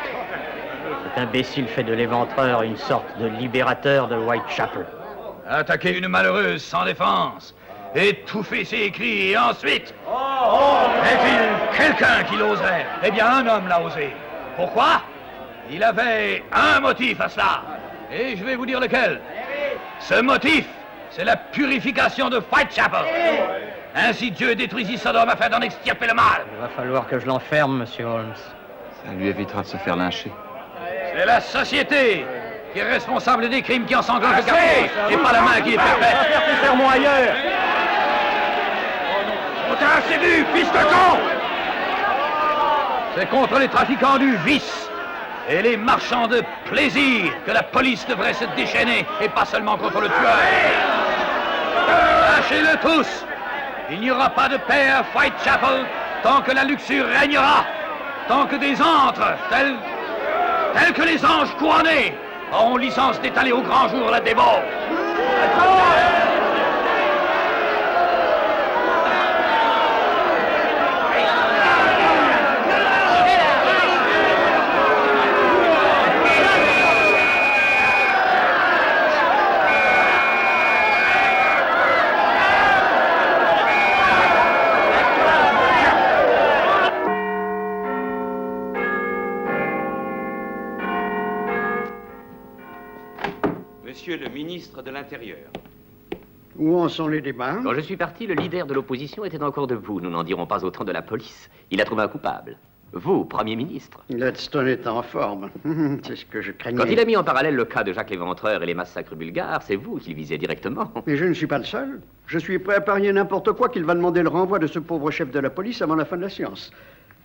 Cet imbécile fait de l'Éventreur une sorte de libérateur de Whitechapel. Attaquer une malheureuse sans défense, étouffer ses cris et ensuite... Est-il quelqu'un qui l'oserait? Eh bien, un homme l'a osé. Pourquoi? Il avait un motif à cela. Et je vais vous dire lequel. Ce motif, c'est la purification de Whitechapel. Ainsi Dieu détruisit Sodome afin d'en extirper le mal. Il va falloir que je l'enferme, monsieur Holmes. Ça lui évitera de se faire lyncher. C'est la société qui est responsable des crimes qui ensanglantent le quartier, et pas la main qui est parfaite. Va faire tes sermons ailleurs. On t'a assez vu, fils de con! C'est contre les trafiquants du vice et les marchands de plaisir que la police devrait se déchaîner, et pas seulement contre le tueur. Lâchez-le tous! Il n'y aura pas de paix à Whitechapel tant que la luxure régnera, tant que des antres, tels que les anges couronnés, auront licence d'étaler au grand jour la débauche. Monsieur le ministre de l'Intérieur. Où en sont les débats? Quand je suis parti, le leader de l'opposition était encore debout. Nous n'en dirons pas autant de la police. Il a trouvé un coupable. Vous, Premier ministre. Gladstone est en forme. C'est ce que je craignais. Quand il a mis en parallèle le cas de Jacques l'Éventreur et les massacres bulgares, c'est vous qu'il visait directement. Mais je ne suis pas le seul. Je suis prêt à parier n'importe quoi qu'il va demander le renvoi de ce pauvre chef de la police avant la fin de la séance.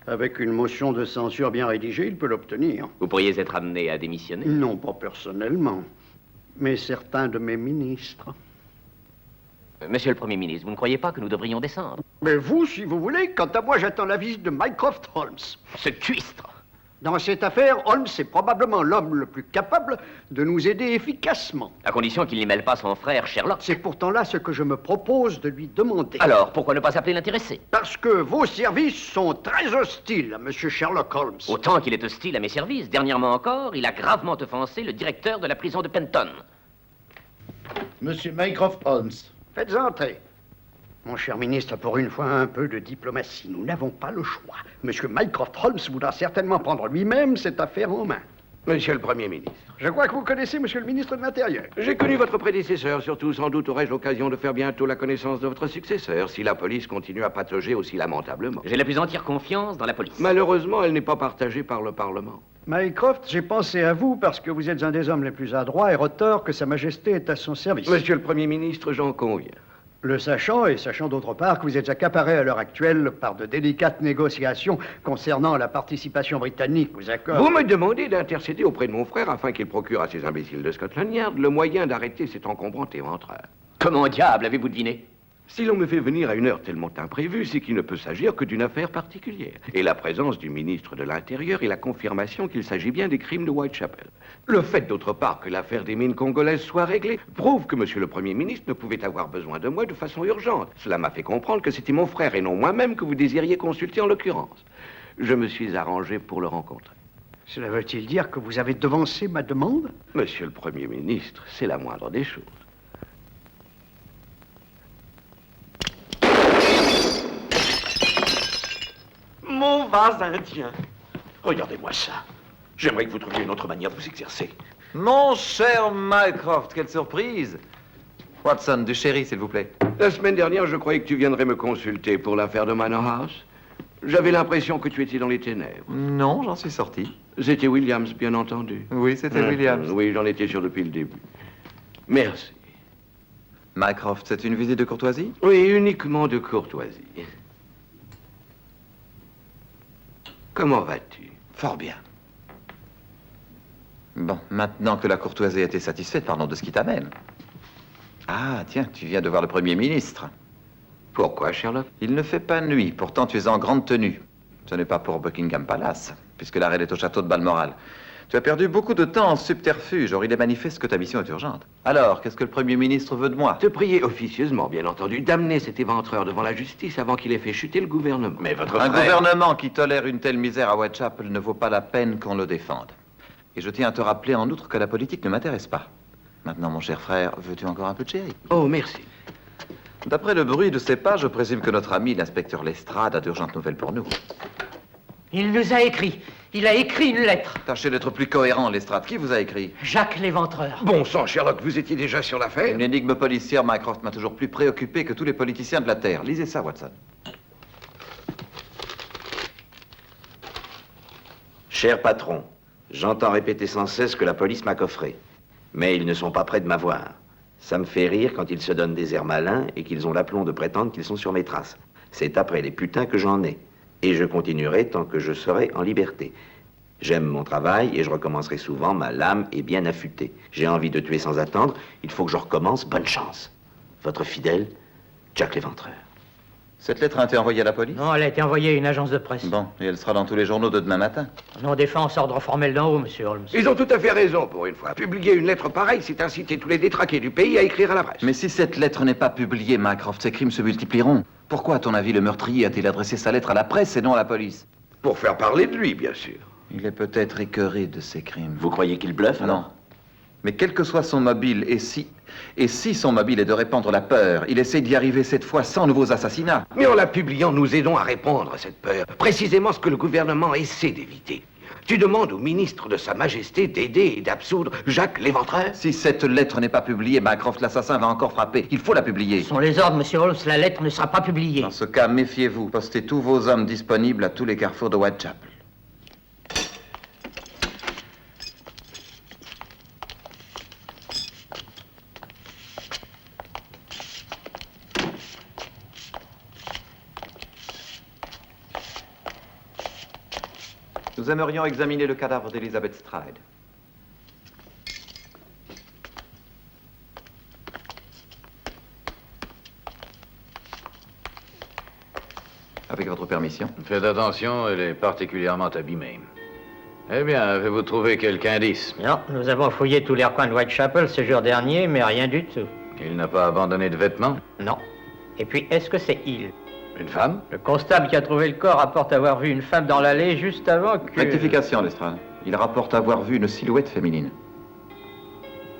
Avec une motion de censure bien rédigée, il peut l'obtenir. Vous pourriez être amené à démissionner? Non, pas personnellement, mais certains de mes ministres. Monsieur le Premier ministre, vous ne croyez pas que nous devrions descendre? Mais vous, si vous voulez. Quant à moi, j'attends la visite de Mycroft Holmes. Ce cuistre! Dans cette affaire, Holmes est probablement l'homme le plus capable de nous aider efficacement. À condition qu'il n'y mêle pas son frère Sherlock. C'est pourtant là ce que je me propose de lui demander. Alors, pourquoi ne pas appeler l'intéressé? Parce que vos services sont très hostiles à Monsieur Sherlock Holmes. Autant qu'il est hostile à mes services. Dernièrement encore, il a gravement offensé le directeur de la prison de Penton. Monsieur Mycroft Holmes. Faites entrer. Mon cher ministre, pour une fois, un peu de diplomatie. Nous n'avons pas le choix. Monsieur Mycroft Holmes voudra certainement prendre lui-même cette affaire en main. Monsieur le Premier ministre. Je crois que vous connaissez Monsieur le ministre de l'Intérieur. J'ai connu votre prédécesseur, surtout sans doute aurai-je l'occasion de faire bientôt la connaissance de votre successeur, si la police continue à patauger aussi lamentablement. J'ai la plus entière confiance dans la police. Malheureusement, elle n'est pas partagée par le Parlement. Mycroft, j'ai pensé à vous parce que vous êtes un des hommes les plus adroits et retors que Sa Majesté est à son service. Monsieur le Premier ministre, j'en conviens. Le sachant, et sachant d'autre part que vous êtes accaparé à l'heure actuelle par de délicates négociations concernant la participation britannique aux accords... Vous me demandez d'intercéder auprès de mon frère afin qu'il procure à ces imbéciles de Scotland Yard le moyen d'arrêter cet encombrant éventreur. Comment diable avez-vous deviné? Si l'on me fait venir à une heure tellement imprévue, c'est qu'il ne peut s'agir que d'une affaire particulière. Et la présence du ministre de l'Intérieur est la confirmation qu'il s'agit bien des crimes de Whitechapel. Le fait, d'autre part, que l'affaire des mines congolaises soit réglée prouve que monsieur le Premier ministre ne pouvait avoir besoin de moi de façon urgente. Cela m'a fait comprendre que c'était mon frère et non moi-même que vous désiriez consulter en l'occurrence. Je me suis arrangé pour le rencontrer. Cela veut-il dire que vous avez devancé ma demande? Monsieur le Premier ministre, c'est la moindre des choses. Mon vase indien. Regardez-moi ça. J'aimerais que vous trouviez une autre manière de vous exercer. Mon cher Mycroft, quelle surprise! Watson, du sherry, s'il vous plaît. La semaine dernière, je croyais que tu viendrais me consulter pour l'affaire de Manor House. J'avais l'impression que tu étais dans les ténèbres. Non, j'en suis sorti. C'était Williams, bien entendu. Oui, c'était Williams. Oui, j'en étais sûr depuis le début. Merci. Mycroft, c'est une visite de courtoisie? Oui, uniquement de courtoisie. Comment vas-tu? Fort bien. Bon, maintenant que la courtoisie a été satisfaite, parlons de ce qui t'amène. Ah, tiens, tu viens de voir le Premier ministre. Pourquoi, Sherlock? Il ne fait pas nuit, pourtant tu es en grande tenue. Ce n'est pas pour Buckingham Palace, puisque la reine est au château de Balmoral. Tu as perdu beaucoup de temps en subterfuge, or il est manifeste que ta mission est urgente. Alors, qu'est-ce que le Premier ministre veut de moi? Te prier officieusement, bien entendu, d'amener cet éventreur devant la justice avant qu'il ait fait chuter le gouvernement. Mais votre frère... Un gouvernement qui tolère une telle misère à Whitechapel ne vaut pas la peine qu'on le défende. Et je tiens à te rappeler en outre que la politique ne m'intéresse pas. Maintenant, mon cher frère, veux-tu encore un peu de sherry? Oh, merci. D'après le bruit de ces pas, je présume que notre ami, l'inspecteur Lestrade, a d'urgentes nouvelles pour nous. Il nous a écrit. Il a écrit une lettre. Tâchez d'être plus cohérent, Lestrade. Qui vous a écrit? Jacques l'Éventreur. Bon sang, Sherlock, vous étiez déjà sur l'affaire? Une énigme policière, Mycroft, m'a toujours plus préoccupé que tous les politiciens de la Terre. Lisez ça, Watson. Cher patron, j'entends répéter sans cesse que la police m'a coffré. Mais ils ne sont pas près de m'avoir. Ça me fait rire quand ils se donnent des airs malins et qu'ils ont l'aplomb de prétendre qu'ils sont sur mes traces. C'est après les putains que j'en ai. Et je continuerai tant que je serai en liberté. J'aime mon travail et je recommencerai souvent, ma lame est bien affûtée. J'ai envie de tuer sans attendre, il faut que je recommence, bonne chance. Votre fidèle, Jack l'Éventreur. Cette lettre a été envoyée à la police? Non, elle a été envoyée à une agence de presse. Bon, et elle sera dans tous les journaux de demain matin. Non, défense, ordre formel d'en haut, monsieur Holmes. Ils ont tout à fait raison pour une fois. Publier une lettre pareille, c'est inciter tous les détraqués du pays à écrire à la presse. Mais si cette lettre n'est pas publiée, Mycroft, ces crimes se multiplieront. Pourquoi, à ton avis, le meurtrier a-t-il adressé sa lettre à la presse et non à la police? Pour faire parler de lui, bien sûr. Il est peut-être écœuré de ces crimes. Vous croyez qu'il bluffe? Non. Mais quel que soit son mobile, et si son mobile est de répandre la peur, il essaie d'y arriver cette fois sans nouveaux assassinats. Mais en la publiant, nous aidons à répandre cette peur. Précisément ce que le gouvernement essaie d'éviter. Tu demandes au ministre de Sa Majesté d'aider et d'absoudre Jacques l'Éventreur? Si cette lettre n'est pas publiée, Mycroft l'assassin va encore frapper. Il faut la publier. Ce sont les ordres, monsieur Holmes, la lettre ne sera pas publiée. Dans ce cas, méfiez-vous. Postez tous vos hommes disponibles à tous les carrefours de Whitechapel. Nous aimerions examiner le cadavre d'Elizabeth Stride. Avec votre permission. Faites attention, elle est particulièrement abîmée. Eh bien, avez-vous trouvé quelque indice? Non, nous avons fouillé tous les recoins de Whitechapel ce jour dernier, mais rien du tout. Il n'a pas abandonné de vêtements? Non. Et puis, est-ce que c'est il? Une femme? Le constable qui a trouvé le corps rapporte avoir vu une femme dans l'allée juste avant que... Rectification, Lestrade. Il rapporte avoir vu une silhouette féminine.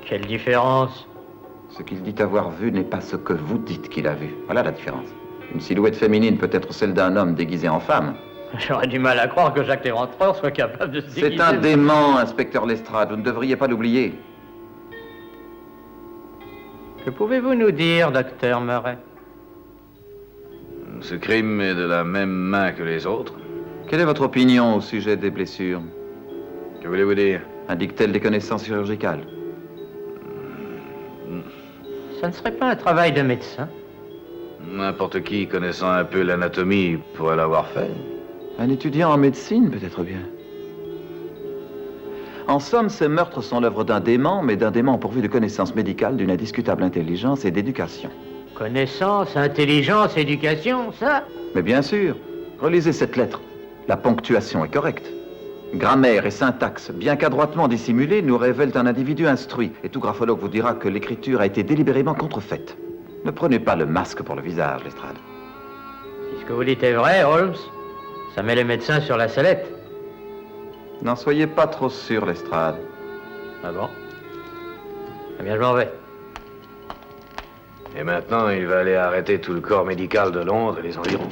Quelle différence? Ce qu'il dit avoir vu n'est pas ce que vous dites qu'il a vu. Voilà la différence. Une silhouette féminine peut être celle d'un homme déguisé en femme. J'aurais du mal à croire que Jacques Léventreur soit capable de se déguiser. C'est un dément, inspecteur Lestrade. Vous ne devriez pas l'oublier. Que pouvez-vous nous dire, docteur Murray? Ce crime est de la même main que les autres. Quelle est votre opinion au sujet des blessures? Que voulez-vous dire? Indique-t-elle des connaissances chirurgicales? Ça ne serait pas un travail de médecin? N'importe qui connaissant un peu l'anatomie pourrait l'avoir fait. Un étudiant en médecine, peut-être bien. En somme, ces meurtres sont l'œuvre d'un dément, mais d'un dément pourvu de connaissances médicales, d'une indiscutable intelligence et d'éducation. Connaissance, intelligence, éducation, ça? Mais bien sûr. Relisez cette lettre. La ponctuation est correcte. Grammaire et syntaxe, bien qu'adroitement dissimulées, nous révèlent un individu instruit. Et tout graphologue vous dira que l'écriture a été délibérément contrefaite. Ne prenez pas le masque pour le visage, Lestrade. Si ce que vous dites est vrai, Holmes, ça met les médecins sur la sellette. N'en soyez pas trop sûr, Lestrade. Ah bon? Eh bien, je m'en vais. Et maintenant, il va aller arrêter tout le corps médical de Londres et les environs.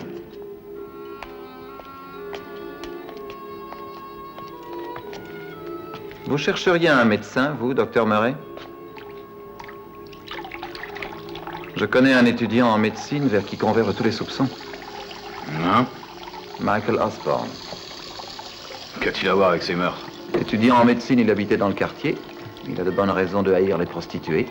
Vous chercheriez un médecin, vous, docteur Murray? Je connais un étudiant en médecine vers qui convergent tous les soupçons. Non? Michael Osborne. Qu'a-t-il à voir avec ces meurtres? Étudiant en médecine, il habitait dans le quartier. Il a de bonnes raisons de haïr les prostituées.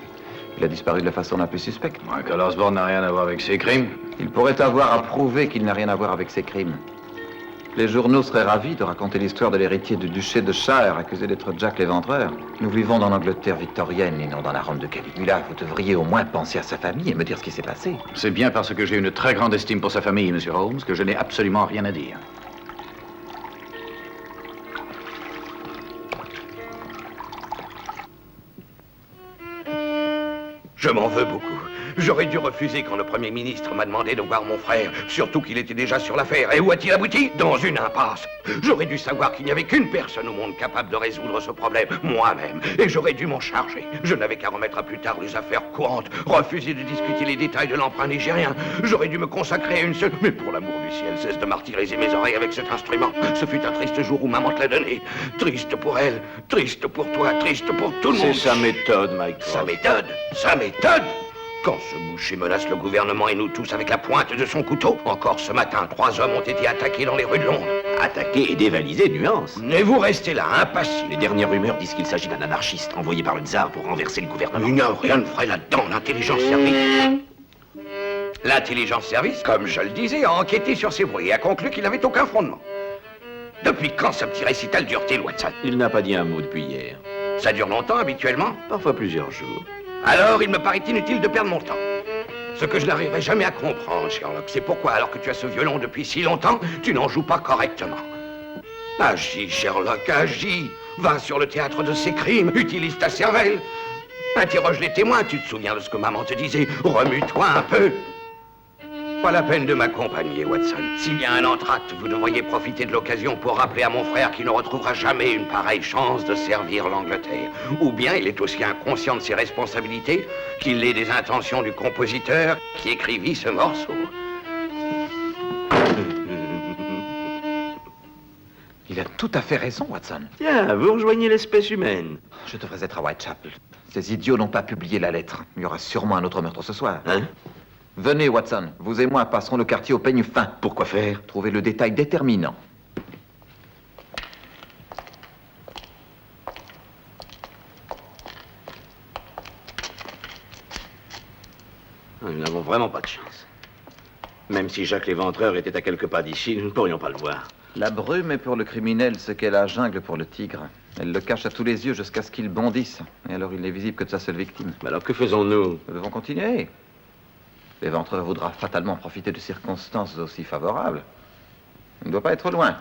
Il a disparu de la façon la plus suspecte. Michael Osborne n'a rien à voir avec ces crimes. Il pourrait avoir à prouver qu'il n'a rien à voir avec ces crimes. Les journaux seraient ravis de raconter l'histoire de l'héritier du duché de Shire, accusé d'être Jack l'Éventreur. Nous vivons dans l'Angleterre victorienne et non dans la Rome de Caligula. Vous devriez au moins penser à sa famille et me dire ce qui s'est passé. C'est bien parce que j'ai une très grande estime pour sa famille, Monsieur Holmes, que je n'ai absolument rien à dire. Je m'en veux beaucoup. J'aurais dû refuser quand le Premier ministre m'a demandé de voir mon frère, surtout qu'il était déjà sur l'affaire. Et où a-t-il abouti? Dans une impasse. J'aurais dû savoir qu'il n'y avait qu'une personne au monde capable de résoudre ce problème, moi-même. Et j'aurais dû m'en charger. Je n'avais qu'à remettre à plus tard les affaires courantes, refuser de discuter les détails de l'emprunt nigérien. J'aurais dû me consacrer à une seule... Mais pour l'amour du ciel, cesse de martyriser mes oreilles avec cet instrument. Ce fut un triste jour où maman te l'a donné. Triste pour elle, triste pour toi, triste pour tout le monde. C'est sa méthode, Michael. Sa méthode? Sa méthode? Quand ce boucher menace le gouvernement et nous tous avec la pointe de son couteau, encore ce matin, 3 hommes ont été attaqués dans les rues de Londres. Attaqué et dévalisé, nuance. Et vous restez là, impassible. Les dernières rumeurs disent qu'il s'agit d'un anarchiste envoyé par le tsar pour renverser le gouvernement. Il n'y a rien de vrai là-dedans, l'intelligence service. L'intelligence service, comme je le disais, a enquêté sur ces bruits et a conclu qu'il n'avait aucun fondement. Depuis quand ce petit récital dure-t-il, Watson? Il n'a pas dit un mot depuis hier. Ça dure longtemps, habituellement? Parfois plusieurs jours. Alors, il me paraît inutile de perdre mon temps. Ce que je n'arriverai jamais à comprendre, Sherlock, c'est pourquoi, alors que tu as ce violon depuis si longtemps, tu n'en joues pas correctement. Agis, Sherlock, agis. Va sur le théâtre de ces crimes, utilise ta cervelle. Interroge les témoins, tu te souviens de ce que maman te disait. Remue-toi un peu. Pas la peine de m'accompagner, Watson. S'il y a un entracte, vous devriez profiter de l'occasion pour rappeler à mon frère qu'il ne retrouvera jamais une pareille chance de servir l'Angleterre. Ou bien il est aussi inconscient de ses responsabilités qu'il l'est des intentions du compositeur qui écrivit ce morceau. Il a tout à fait raison, Watson. Tiens, vous rejoignez l'espèce humaine. Je devrais être à Whitechapel. Ces idiots n'ont pas publié la lettre. Il y aura sûrement un autre meurtre ce soir. Hein? Venez, Watson. Vous et moi passerons le quartier au peigne fin. Pourquoi faire? Trouver le détail déterminant. Nous n'avons vraiment pas de chance. Même si Jacques l'Éventreur était à quelques pas d'ici, nous ne pourrions pas le voir. La brume est pour le criminel ce qu'est la jungle pour le tigre. Elle le cache à tous les yeux jusqu'à ce qu'il bondisse. Et alors il n'est visible que de sa seule victime. Mais alors que faisons-nous? Nous devons continuer. L'Éventreur voudra fatalement profiter de circonstances aussi favorables. Il ne doit pas être loin.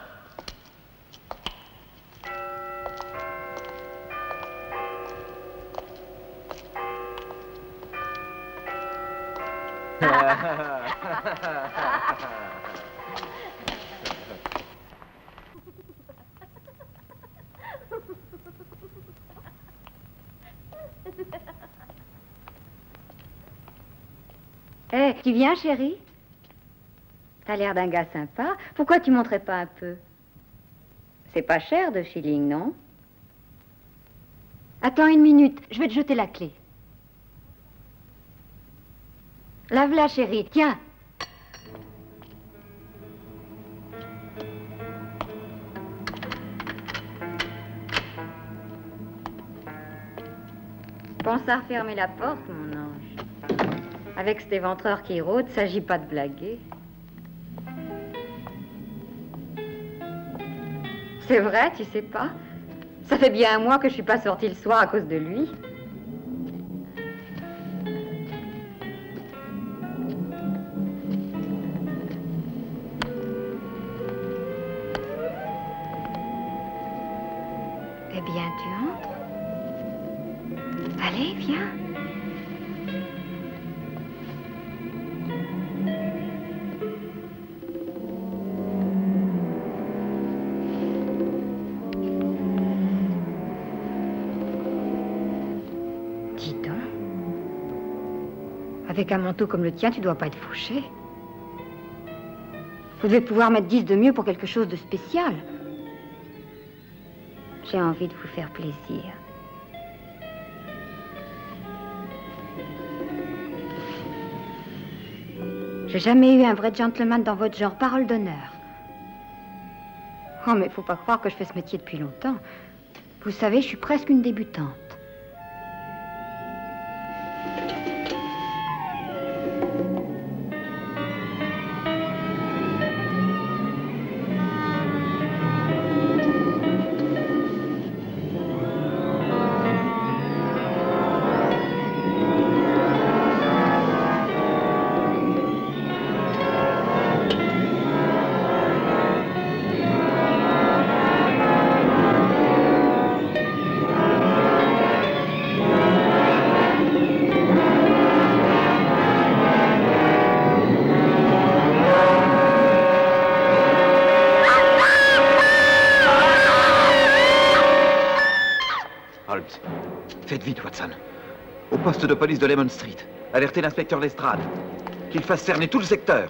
Tu viens, chérie? T'as l'air d'un gars sympa. Pourquoi tu montrais pas un peu? C'est pas cher, 2 shillings, non? Attends une minute, je vais te jeter la clé. Lave-la, chérie. Tiens. Pense à refermer la porte, mon ange. Avec cet éventreur qui rôde, s'agit pas de blaguer. C'est vrai, tu sais pas? Ça fait bien un mois que je suis pas sortie le soir à cause de lui. Eh bien, tu entres. Allez, viens. Dis donc. Avec un manteau comme le tien, tu dois pas être fauché. Vous devez pouvoir mettre 10 de mieux pour quelque chose de spécial. J'ai envie de vous faire plaisir. J'ai jamais eu un vrai gentleman dans votre genre, parole d'honneur. Oh, mais faut pas croire que je fais ce métier depuis longtemps. Vous savez, je suis presque une débutante. Faites vite, Watson. Au poste de police de Lemon Street. Alertez l'inspecteur Lestrade. Qu'il fasse cerner tout le secteur.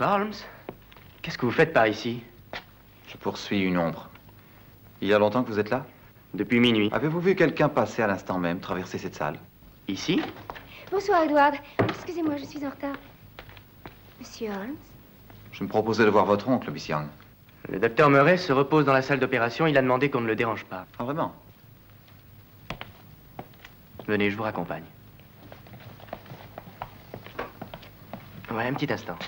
Bonsoir, Holmes. Qu'est-ce que vous faites par ici? Je poursuis une ombre. Il y a longtemps que vous êtes là? Depuis minuit. Avez-vous vu quelqu'un passer à l'instant même, traverser cette salle? Ici? Bonsoir, Edward. Excusez-moi, je suis en retard. Monsieur Holmes? Je me proposais de voir votre oncle, Miss Young. Le docteur Murray se repose dans la salle d'opération. Il a demandé qu'on ne le dérange pas. Ah, vraiment? Venez, je vous raccompagne. Ouais, un petit instant.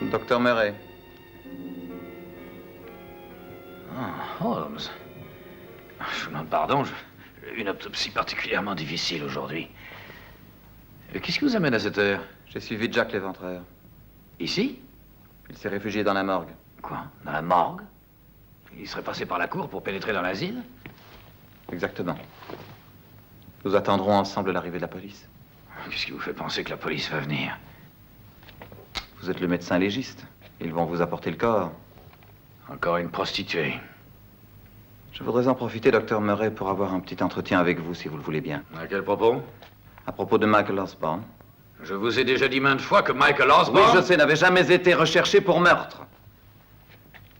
Docteur Murray. Ah, Holmes. Je vous demande pardon, j'ai eu une autopsie particulièrement difficile aujourd'hui. Qu'est-ce qui vous amène à cette heure? J'ai suivi Jack l'éventreur. Ici? Il s'est réfugié dans la morgue. Quoi? Dans la morgue? Il serait passé par la cour pour pénétrer dans l'asile? Exactement. Nous attendrons ensemble l'arrivée de la police. Qu'est-ce qui vous fait penser que la police va venir? Vous êtes le médecin légiste. Ils vont vous apporter le corps. Encore une prostituée. Je voudrais en profiter, docteur Murray, pour avoir un petit entretien avec vous, si vous le voulez bien. À quel propos? À propos de Michael Osborne. Je vous ai déjà dit maintes fois que Michael Osborne... Oui, je sais, n'avait jamais été recherché pour meurtre.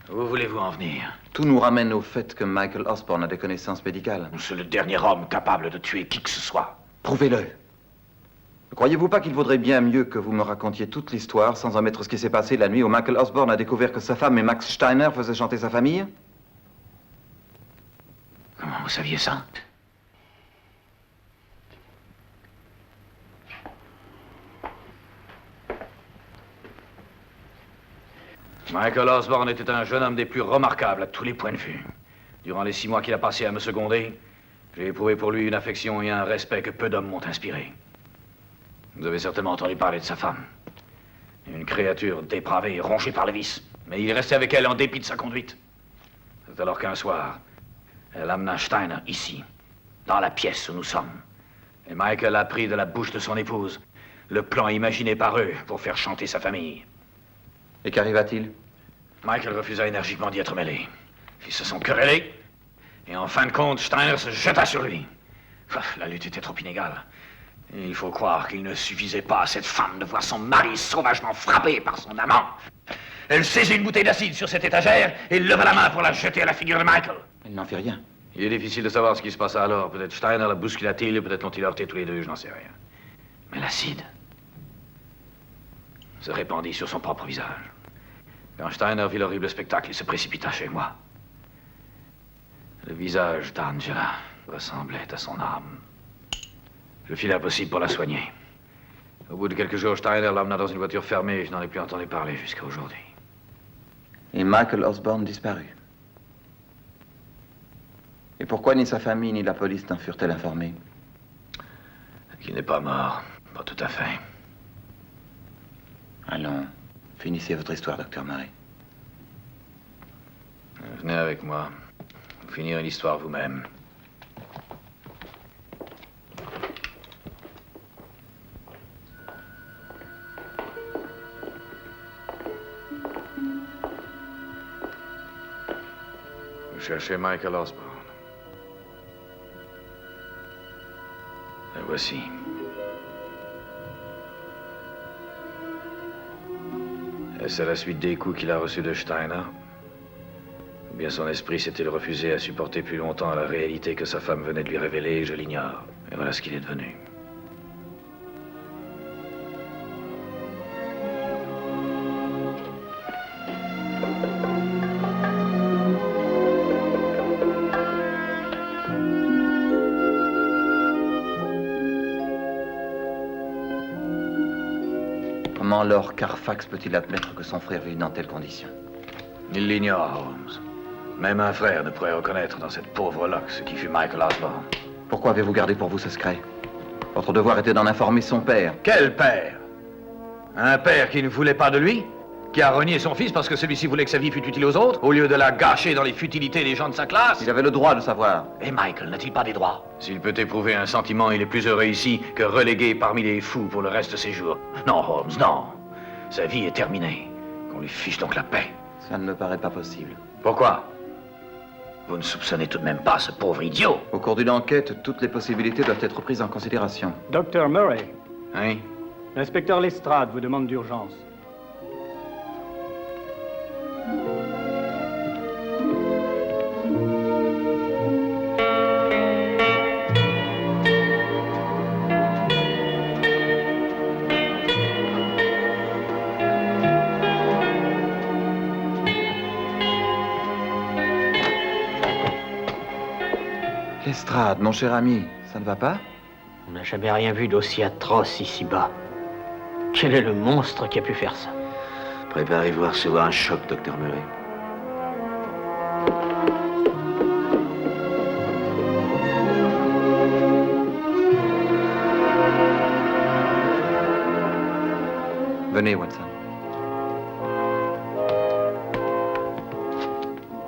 Où voulez-vous en venir? Tout nous ramène au fait que Michael Osborne a des connaissances médicales. C'est le dernier homme capable de tuer qui que ce soit. Prouvez-le. Ne croyez-vous pas qu'il vaudrait bien mieux que vous me racontiez toute l'histoire sans omettre ce qui s'est passé la nuit où Michael Osborne a découvert que sa femme et Max Steiner faisaient chanter sa famille? Comment vous saviez ça? Michael Osborne était un jeune homme des plus remarquables à tous les points de vue. Durant les 6 mois qu'il a passé à me seconder, j'ai éprouvé pour lui une affection et un respect que peu d'hommes m'ont inspiré. Vous avez certainement entendu parler de sa femme. Une créature dépravée, rongée par le vice. Mais il est resté avec elle en dépit de sa conduite. C'est alors qu'un soir, elle amena Steiner ici, dans la pièce où nous sommes. Et Michael a appris de la bouche de son épouse le plan imaginé par eux pour faire chanter sa famille. Et qu'arriva-t-il? Michael refusa énergiquement d'y être mêlé. Ils se sont querellés. Et en fin de compte, Steiner se jeta sur lui. La lutte était trop inégale. Et il faut croire qu'il ne suffisait pas à cette femme de voir son mari sauvagement frappé par son amant. Elle saisit une bouteille d'acide sur cette étagère et leva la main pour la jeter à la figure de Michael. Elle n'en fit rien. Il est difficile de savoir ce qui se passa alors. Peut-être Steiner la bouscula-t-il, peut-être l'ont-ils heurté tous les deux, je n'en sais rien. Mais l'acide se répandit sur son propre visage. Quand Steiner vit l'horrible spectacle, il se précipita chez moi. Le visage d'Angela ressemblait à son âme. Je fis l'impossible pour la soigner. Au bout de quelques jours, Steiner l'emmena dans une voiture fermée et je n'en ai plus entendu parler jusqu'à aujourd'hui. Et Michael Osborne disparut. Et pourquoi ni sa famille ni la police n'en furent-elles informées? Qu'il n'est pas mort. Pas tout à fait. Allons, finissez votre histoire, docteur Murray. Venez avec moi. Vous finirez l'histoire vous-même. Vous cherchez Michael Osborne. Le voici. Est-ce à la suite des coups qu'il a reçus de Steiner? Ou bien son esprit s'est-il refusé à supporter plus longtemps la réalité que sa femme venait de lui révéler, et je l'ignore. Et voilà ce qu'il est devenu. Comment Lord Carfax peut-il admettre que son frère vive dans telles conditions? Il l'ignore, Holmes. Même un frère ne pourrait reconnaître dans cette pauvre loque ce qui fut Michael Osborne. Pourquoi avez-vous gardé pour vous ce secret? Votre devoir était d'en informer son père. Quel père? Un père qui ne voulait pas de lui? Qui a renié son fils parce que celui-ci voulait que sa vie fût utile aux autres, au lieu de la gâcher dans les futilités des gens de sa classe? Il avait le droit de savoir. Et Michael n'a-t-il pas des droits? S'il peut éprouver un sentiment, il est plus heureux ici que relégué parmi les fous pour le reste de ses jours. Non, Holmes, non. Sa vie est terminée. Qu'on lui fiche donc la paix. Ça ne me paraît pas possible. Pourquoi? Vous ne soupçonnez tout de même pas ce pauvre idiot? Au cours d'une enquête, toutes les possibilités doivent être prises en considération. Docteur Murray. Oui? L'inspecteur Lestrade vous demande d'urgence. Lestrade, mon cher ami, ça ne va pas? On n'a jamais rien vu d'aussi atroce ici-bas. Quel est le monstre qui a pu faire ça? Préparez-vous à recevoir un choc, Dr. Murray. Venez, Watson.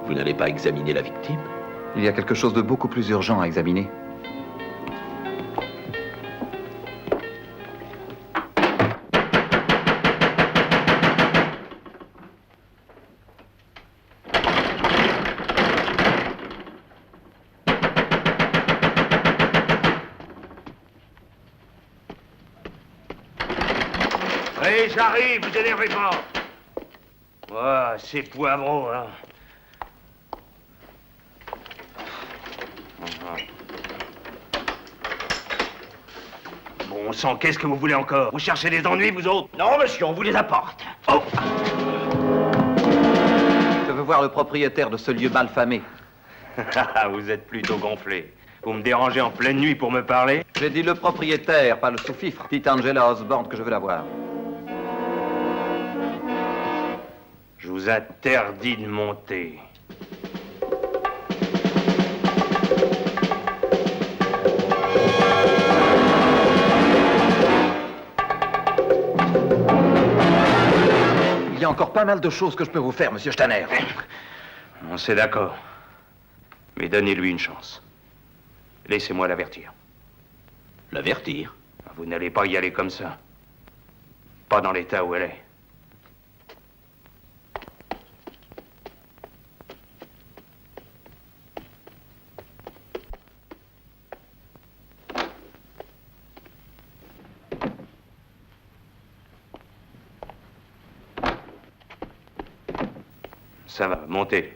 Vous n'allez pas examiner la victime? Il y a quelque chose de beaucoup plus urgent à examiner. Oui, j'arrive, vous énervez pas. Ouais, c'est poivron, hein. Bon sang, qu'est-ce que vous voulez encore? Vous cherchez des ennuis, vous autres? Non, monsieur, on vous les apporte. Oh! Je veux voir le propriétaire de ce lieu malfamé. Vous êtes plutôt gonflé. Vous me dérangez en pleine nuit pour me parler? J'ai dit le propriétaire, pas le sous-fifre. Dites Angela Osborne que je veux la voir. Je vous interdis de monter. Il y a encore pas mal de choses que je peux vous faire, monsieur Stanner. On s'est d'accord. Mais donnez-lui une chance. Laissez-moi l'avertir. L'avertir? Vous n'allez pas y aller comme ça. Pas dans l'état où elle est. Ça va, montez.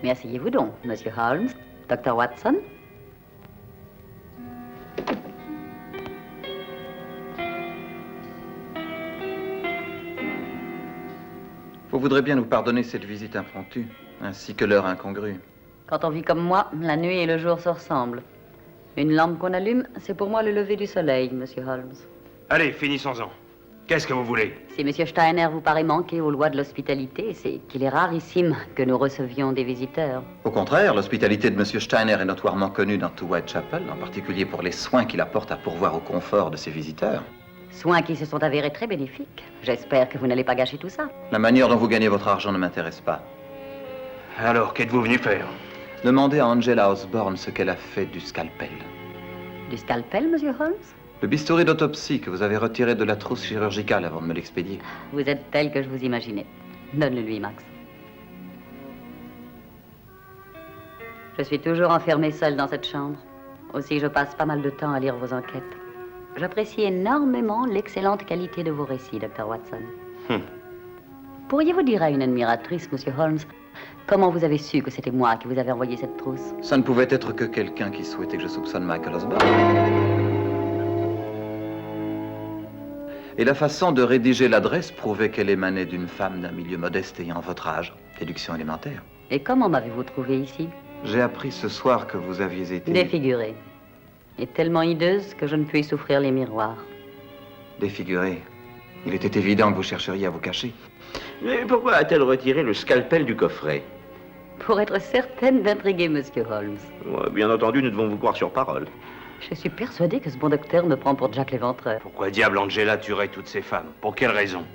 Mais asseyez-vous donc, Monsieur Holmes. Dr. Watson. Vous voudrez bien nous pardonner cette visite impromptue, ainsi que l'heure incongrue. Quand on vit comme moi, la nuit et le jour se ressemblent. Une lampe qu'on allume, c'est pour moi le lever du soleil, Monsieur Holmes. Allez, finissons-en. Qu'est-ce que vous voulez? Si Monsieur Steiner vous paraît manquer aux lois de l'hospitalité, c'est qu'il est rarissime que nous recevions des visiteurs. Au contraire, l'hospitalité de monsieur Steiner est notoirement connue dans tout Whitechapel, en particulier pour les soins qu'il apporte à pourvoir au confort de ses visiteurs. Soins qui se sont avérés très bénéfiques. J'espère que vous n'allez pas gâcher tout ça. La manière dont vous gagnez votre argent ne m'intéresse pas. Alors, qu'êtes-vous venu faire? Demandez à Angela Osborne ce qu'elle a fait du scalpel. Du scalpel, Monsieur Holmes? Le bistouri d'autopsie que vous avez retiré de la trousse chirurgicale avant de me l'expédier. Vous êtes tel que je vous imaginais. Donne-le-lui, Max. Je suis toujours enfermée seule dans cette chambre. Aussi, je passe pas mal de temps à lire vos enquêtes. J'apprécie énormément l'excellente qualité de vos récits, Dr. Watson. Pourriez-vous dire à une admiratrice, Monsieur Holmes, comment vous avez su que c'était moi qui vous avais envoyé cette trousse? Ça ne pouvait être que quelqu'un qui souhaitait que je soupçonne Michael Osborne. Et la façon de rédiger l'adresse prouvait qu'elle émanait d'une femme d'un milieu modeste ayant votre âge. Déduction élémentaire. Et comment m'avez-vous trouvé ici? J'ai appris ce soir que vous aviez été... Défigurée. Et tellement hideuse que je ne puis souffrir les miroirs. Défigurée. Il était évident que vous chercheriez à vous cacher. Mais pourquoi a-t-elle retiré le scalpel du coffret? Pour être certaine d'intriguer Monsieur Holmes. Ouais, bien entendu, nous devons vous croire sur parole. Je suis persuadée que ce bon docteur me prend pour Jack l'Éventreur. Pourquoi diable Angela tuerait toutes ces femmes? Pour quelle raison?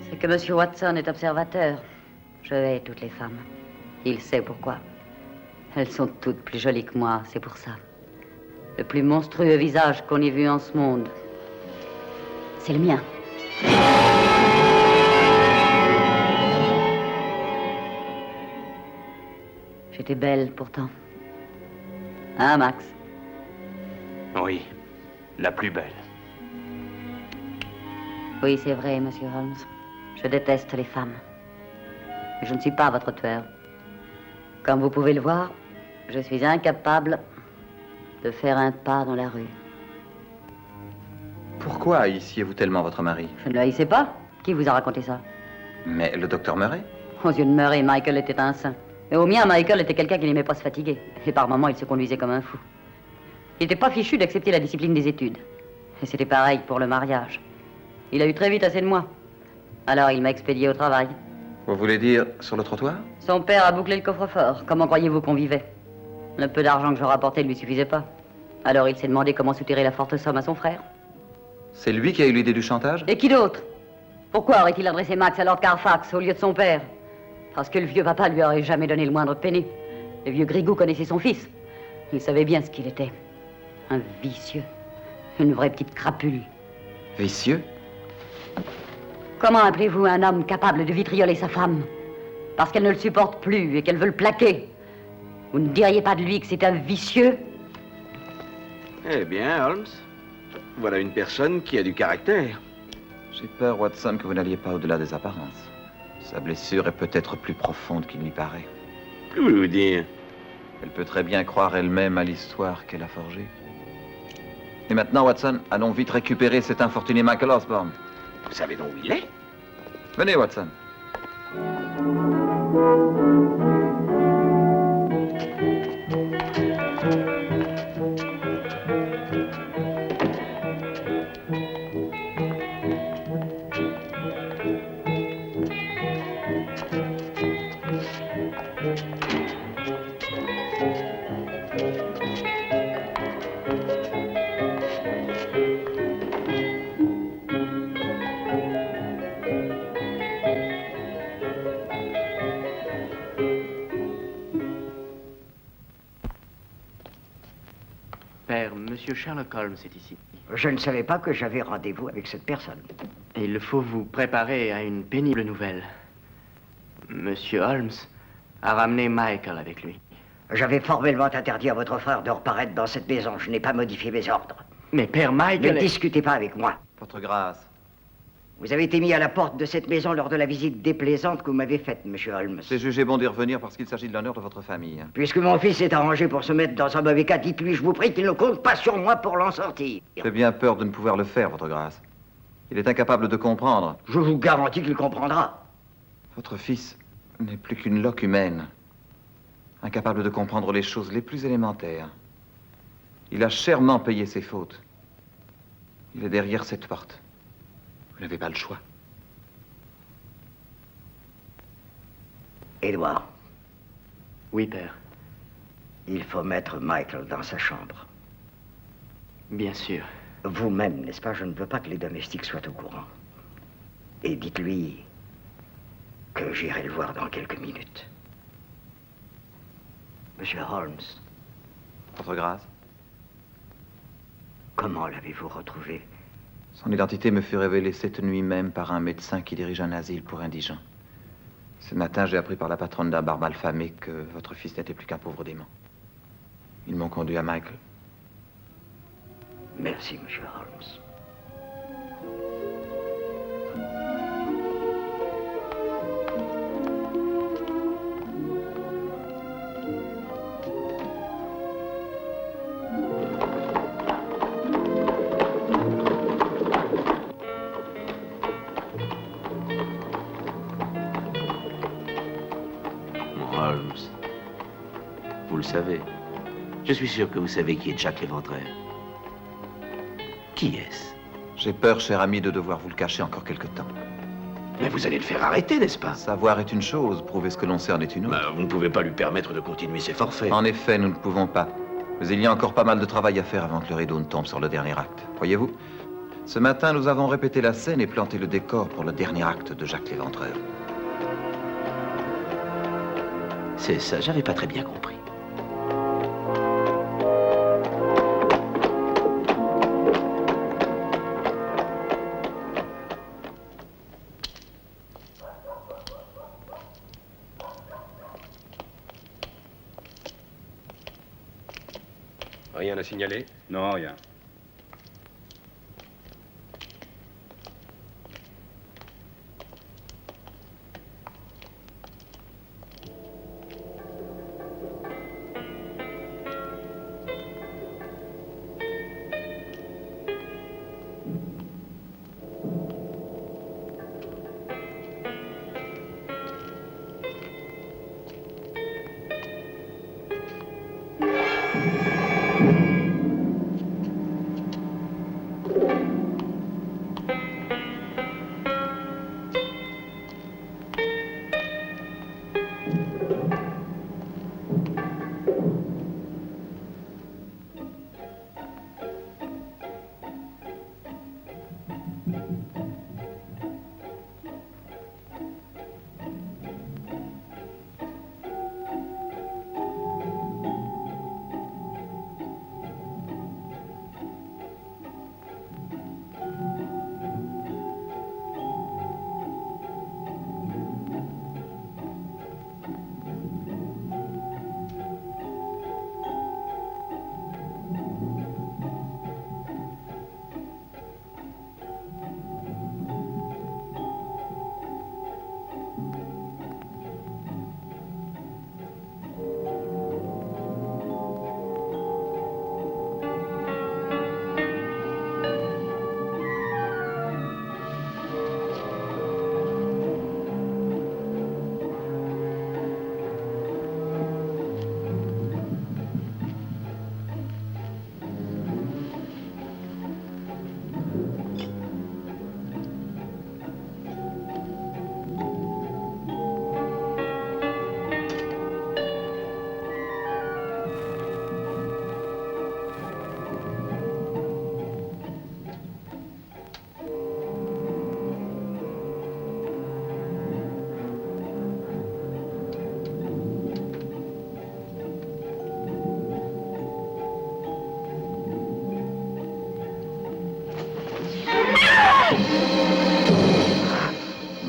C'est que Monsieur Watson est observateur. Je hais toutes les femmes. Il sait pourquoi. Elles sont toutes plus jolies que moi, c'est pour ça. Le plus monstrueux visage qu'on ait vu en ce monde, c'est le mien. J'étais belle, pourtant. Hein, Max? Oui, la plus belle. Oui, c'est vrai, Monsieur Holmes. Je déteste les femmes. Mais je ne suis pas votre tueur. Comme vous pouvez le voir, je suis incapable de faire un pas dans la rue. Pourquoi haïssiez-vous tellement votre mari? Je ne le haïssais pas. Qui vous a raconté ça? Mais le docteur Murray? Aux yeux de Murray, Michael était un saint. Et au mien, Michael était quelqu'un qui n'aimait pas se fatiguer. Et par moments, il se conduisait comme un fou. Il n'était pas fichu d'accepter la discipline des études. Et c'était pareil pour le mariage. Il a eu très vite assez de moi. Alors il m'a expédié au travail. Vous voulez dire sur le trottoir? Son père a bouclé le coffre-fort. Comment croyez-vous qu'on vivait? Le peu d'argent que je rapportais ne lui suffisait pas. Alors il s'est demandé comment soutirer la forte somme à son frère. C'est lui qui a eu l'idée du chantage? Et qui d'autre? Pourquoi aurait-il adressé Max à Lord Carfax au lieu de son père? Parce que le vieux papa lui aurait jamais donné le moindre penny. Le vieux Grigou connaissait son fils. Il savait bien ce qu'il était. Un vicieux. Une vraie petite crapule. Vicieux? Comment appelez-vous un homme capable de vitrioler sa femme? Parce qu'elle ne le supporte plus et qu'elle veut le plaquer. Vous ne diriez pas de lui que c'est un vicieux? Eh bien, Holmes, voilà une personne qui a du caractère. J'ai peur, Watson, que vous n'alliez pas au-delà des apparences. Sa blessure est peut-être plus profonde qu'il n'y paraît. Que voulez-vous dire? Elle peut très bien croire elle-même à l'histoire qu'elle a forgée. Et maintenant, Watson, allons vite récupérer cet infortuné Michael Osborne. Vous savez donc où il est? Venez, Watson. Père, Monsieur Sherlock Holmes est ici. Je ne savais pas que j'avais rendez-vous avec cette personne. Et il faut vous préparer à une pénible nouvelle. Monsieur Holmes a ramené Michael avec lui. J'avais formellement interdit à votre frère de reparaître dans cette maison. Je n'ai pas modifié mes ordres. Mais Père Michael... Ne discutez pas avec moi. Votre grâce. Vous avez été mis à la porte de cette maison lors de la visite déplaisante que vous m'avez faite, Monsieur Holmes. J'ai jugé bon d'y revenir parce qu'il s'agit de l'honneur de votre famille. Puisque mon fils est arrangé pour se mettre dans un mauvais cas, dites-lui, je vous prie, qu'il ne compte pas sur moi pour l'en sortir. J'ai bien peur de ne pouvoir le faire, votre grâce. Il est incapable de comprendre. Je vous garantis qu'il comprendra. Votre fils n'est plus qu'une loque humaine. Incapable de comprendre les choses les plus élémentaires. Il a chèrement payé ses fautes. Il est derrière cette porte. Vous n'avez pas le choix. Édouard. Oui, Père. Il faut mettre Michael dans sa chambre. Bien sûr. Vous-même, n'est-ce pas? Je ne veux pas que les domestiques soient au courant. Et dites-lui que j'irai le voir dans quelques minutes. Monsieur Holmes. Votre grâce. Comment l'avez-vous retrouvé? Son identité me fut révélée cette nuit même par un médecin qui dirige un asile pour indigents. Ce matin, j'ai appris par la patronne d'un bar malfamé que votre fils n'était plus qu'un pauvre démon. Ils m'ont conduit à Michael. Merci, Monsieur Holmes. savez. Je suis sûr que vous savez qui est Jack l'Éventreur. Qui est-ce? J'ai peur, cher ami, de devoir vous le cacher encore quelque temps. Mais vous allez le faire arrêter, n'est-ce pas? Savoir est une chose, prouver ce que l'on sait en est une autre. Vous ne pouvez pas lui permettre de continuer ses forfaits. En effet, nous ne pouvons pas. Mais il y a encore pas mal de travail à faire avant que le rideau ne tombe sur le dernier acte. Voyez-vous, ce matin, nous avons répété la scène et planté le décor pour le dernier acte de Jack l'Éventreur. C'est ça, j'avais pas très bien compris. Rien à signaler? Non, rien.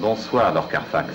Bonsoir, Lord Carfax.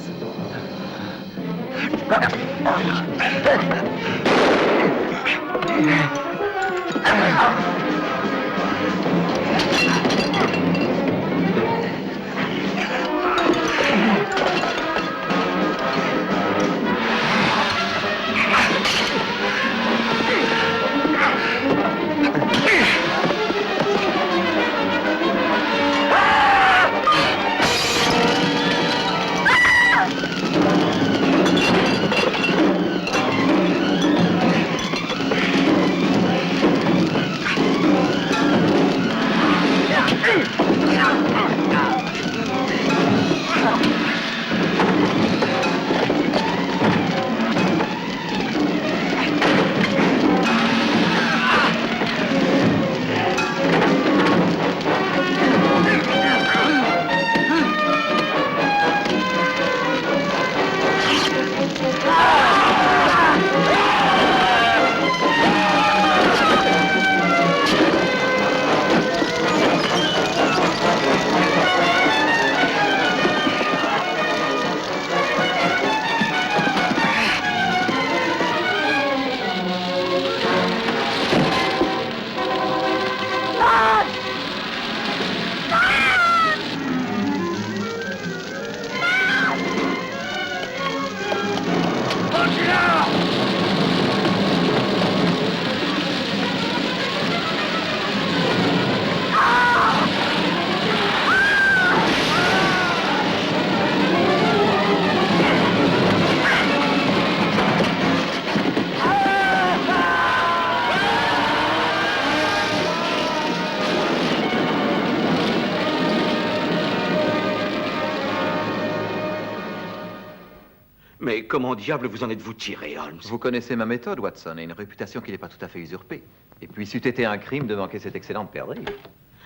comment diable vous en êtes-vous tiré, Holmes? Vous connaissez ma méthode, Watson, et une réputation qui n'est pas tout à fait usurpée. Et puis, c'eût été un crime de manquer cette excellente perdrix.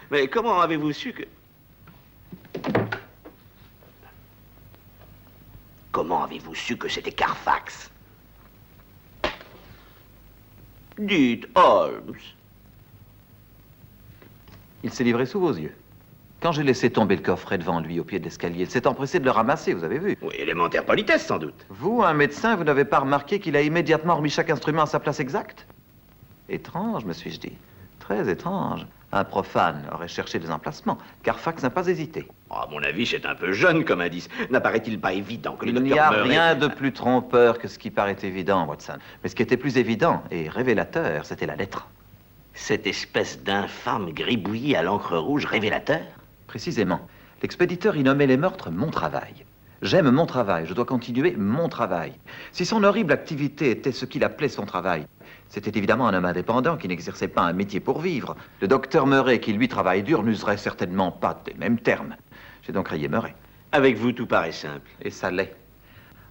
Mais comment avez-vous su que... Comment avez-vous su que c'était Carfax? Dites, Holmes. Il s'est livré sous vos yeux. Quand j'ai laissé tomber le coffret devant lui au pied de l'escalier, il s'est empressé de le ramasser, vous avez vu. Oui, élémentaire politesse, sans doute. Vous, un médecin, vous n'avez pas remarqué qu'il a immédiatement remis chaque instrument à sa place exacte? Étrange, me suis-je dit. Très étrange. Un profane aurait cherché des emplacements. Carfax n'a pas hésité. Oh, à mon avis, c'est un peu jeune comme indice. N'apparaît-il pas évident que le Il n'y docteur a Murray... rien de plus trompeur que ce qui paraît évident, Watson. Mais ce qui était plus évident et révélateur, c'était la lettre. Cette espèce d'infâme gribouillis à l'encre rouge révélateur? Précisément. L'expéditeur y nommait les meurtres mon travail. J'aime mon travail, je dois continuer mon travail. Si son horrible activité était ce qu'il appelait son travail, c'était évidemment un homme indépendant qui n'exerçait pas un métier pour vivre. Le docteur Murray, qui lui travaille dur, n'userait certainement pas des mêmes termes. J'ai donc rayé Murray. Avec vous, tout paraît simple. Et ça l'est.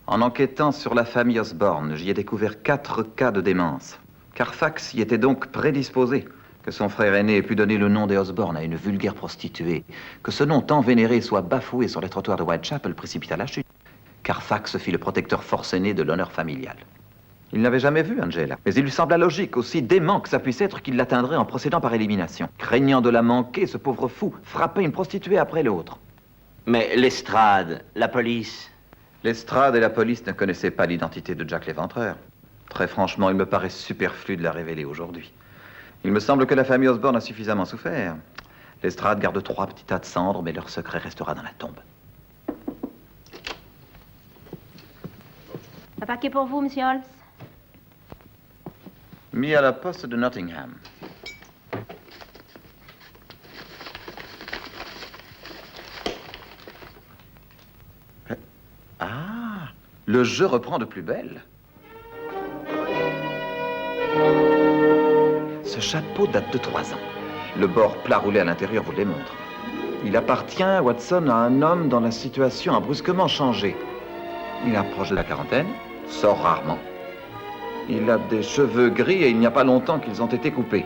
En enquêtant sur la famille Osborne, j'y ai découvert 4 cas de démence. Carfax y était donc prédisposé. Que son frère aîné ait pu donner le nom des Osborne à une vulgaire prostituée, que ce nom tant vénéré soit bafoué sur les trottoirs de Whitechapel précipita la chute. Carfax fit le protecteur forcené de l'honneur familial. Il n'avait jamais vu Angela, mais il lui sembla logique, aussi dément que ça puisse être, qu'il l'atteindrait en procédant par élimination. Craignant de la manquer, ce pauvre fou frappait une prostituée après l'autre. Mais l'estrade, la police... L'estrade et la police ne connaissaient pas l'identité de Jack l'Éventreur. Très franchement, il me paraît superflu de la révéler aujourd'hui. Il me semble que la famille Osborne a suffisamment souffert. L'estrade garde 3 petits tas de cendres, mais leur secret restera dans la tombe. Un paquet pour vous, monsieur Holmes. Mis à la poste de Nottingham. Ah, le jeu reprend de plus belle. Ce chapeau date de 3 ans. Le bord plat roulé à l'intérieur vous le démontre. Il appartient, Watson, à un homme dont la situation a brusquement changé. Il approche de la quarantaine, sort rarement. Il a des cheveux gris et il n'y a pas longtemps qu'ils ont été coupés.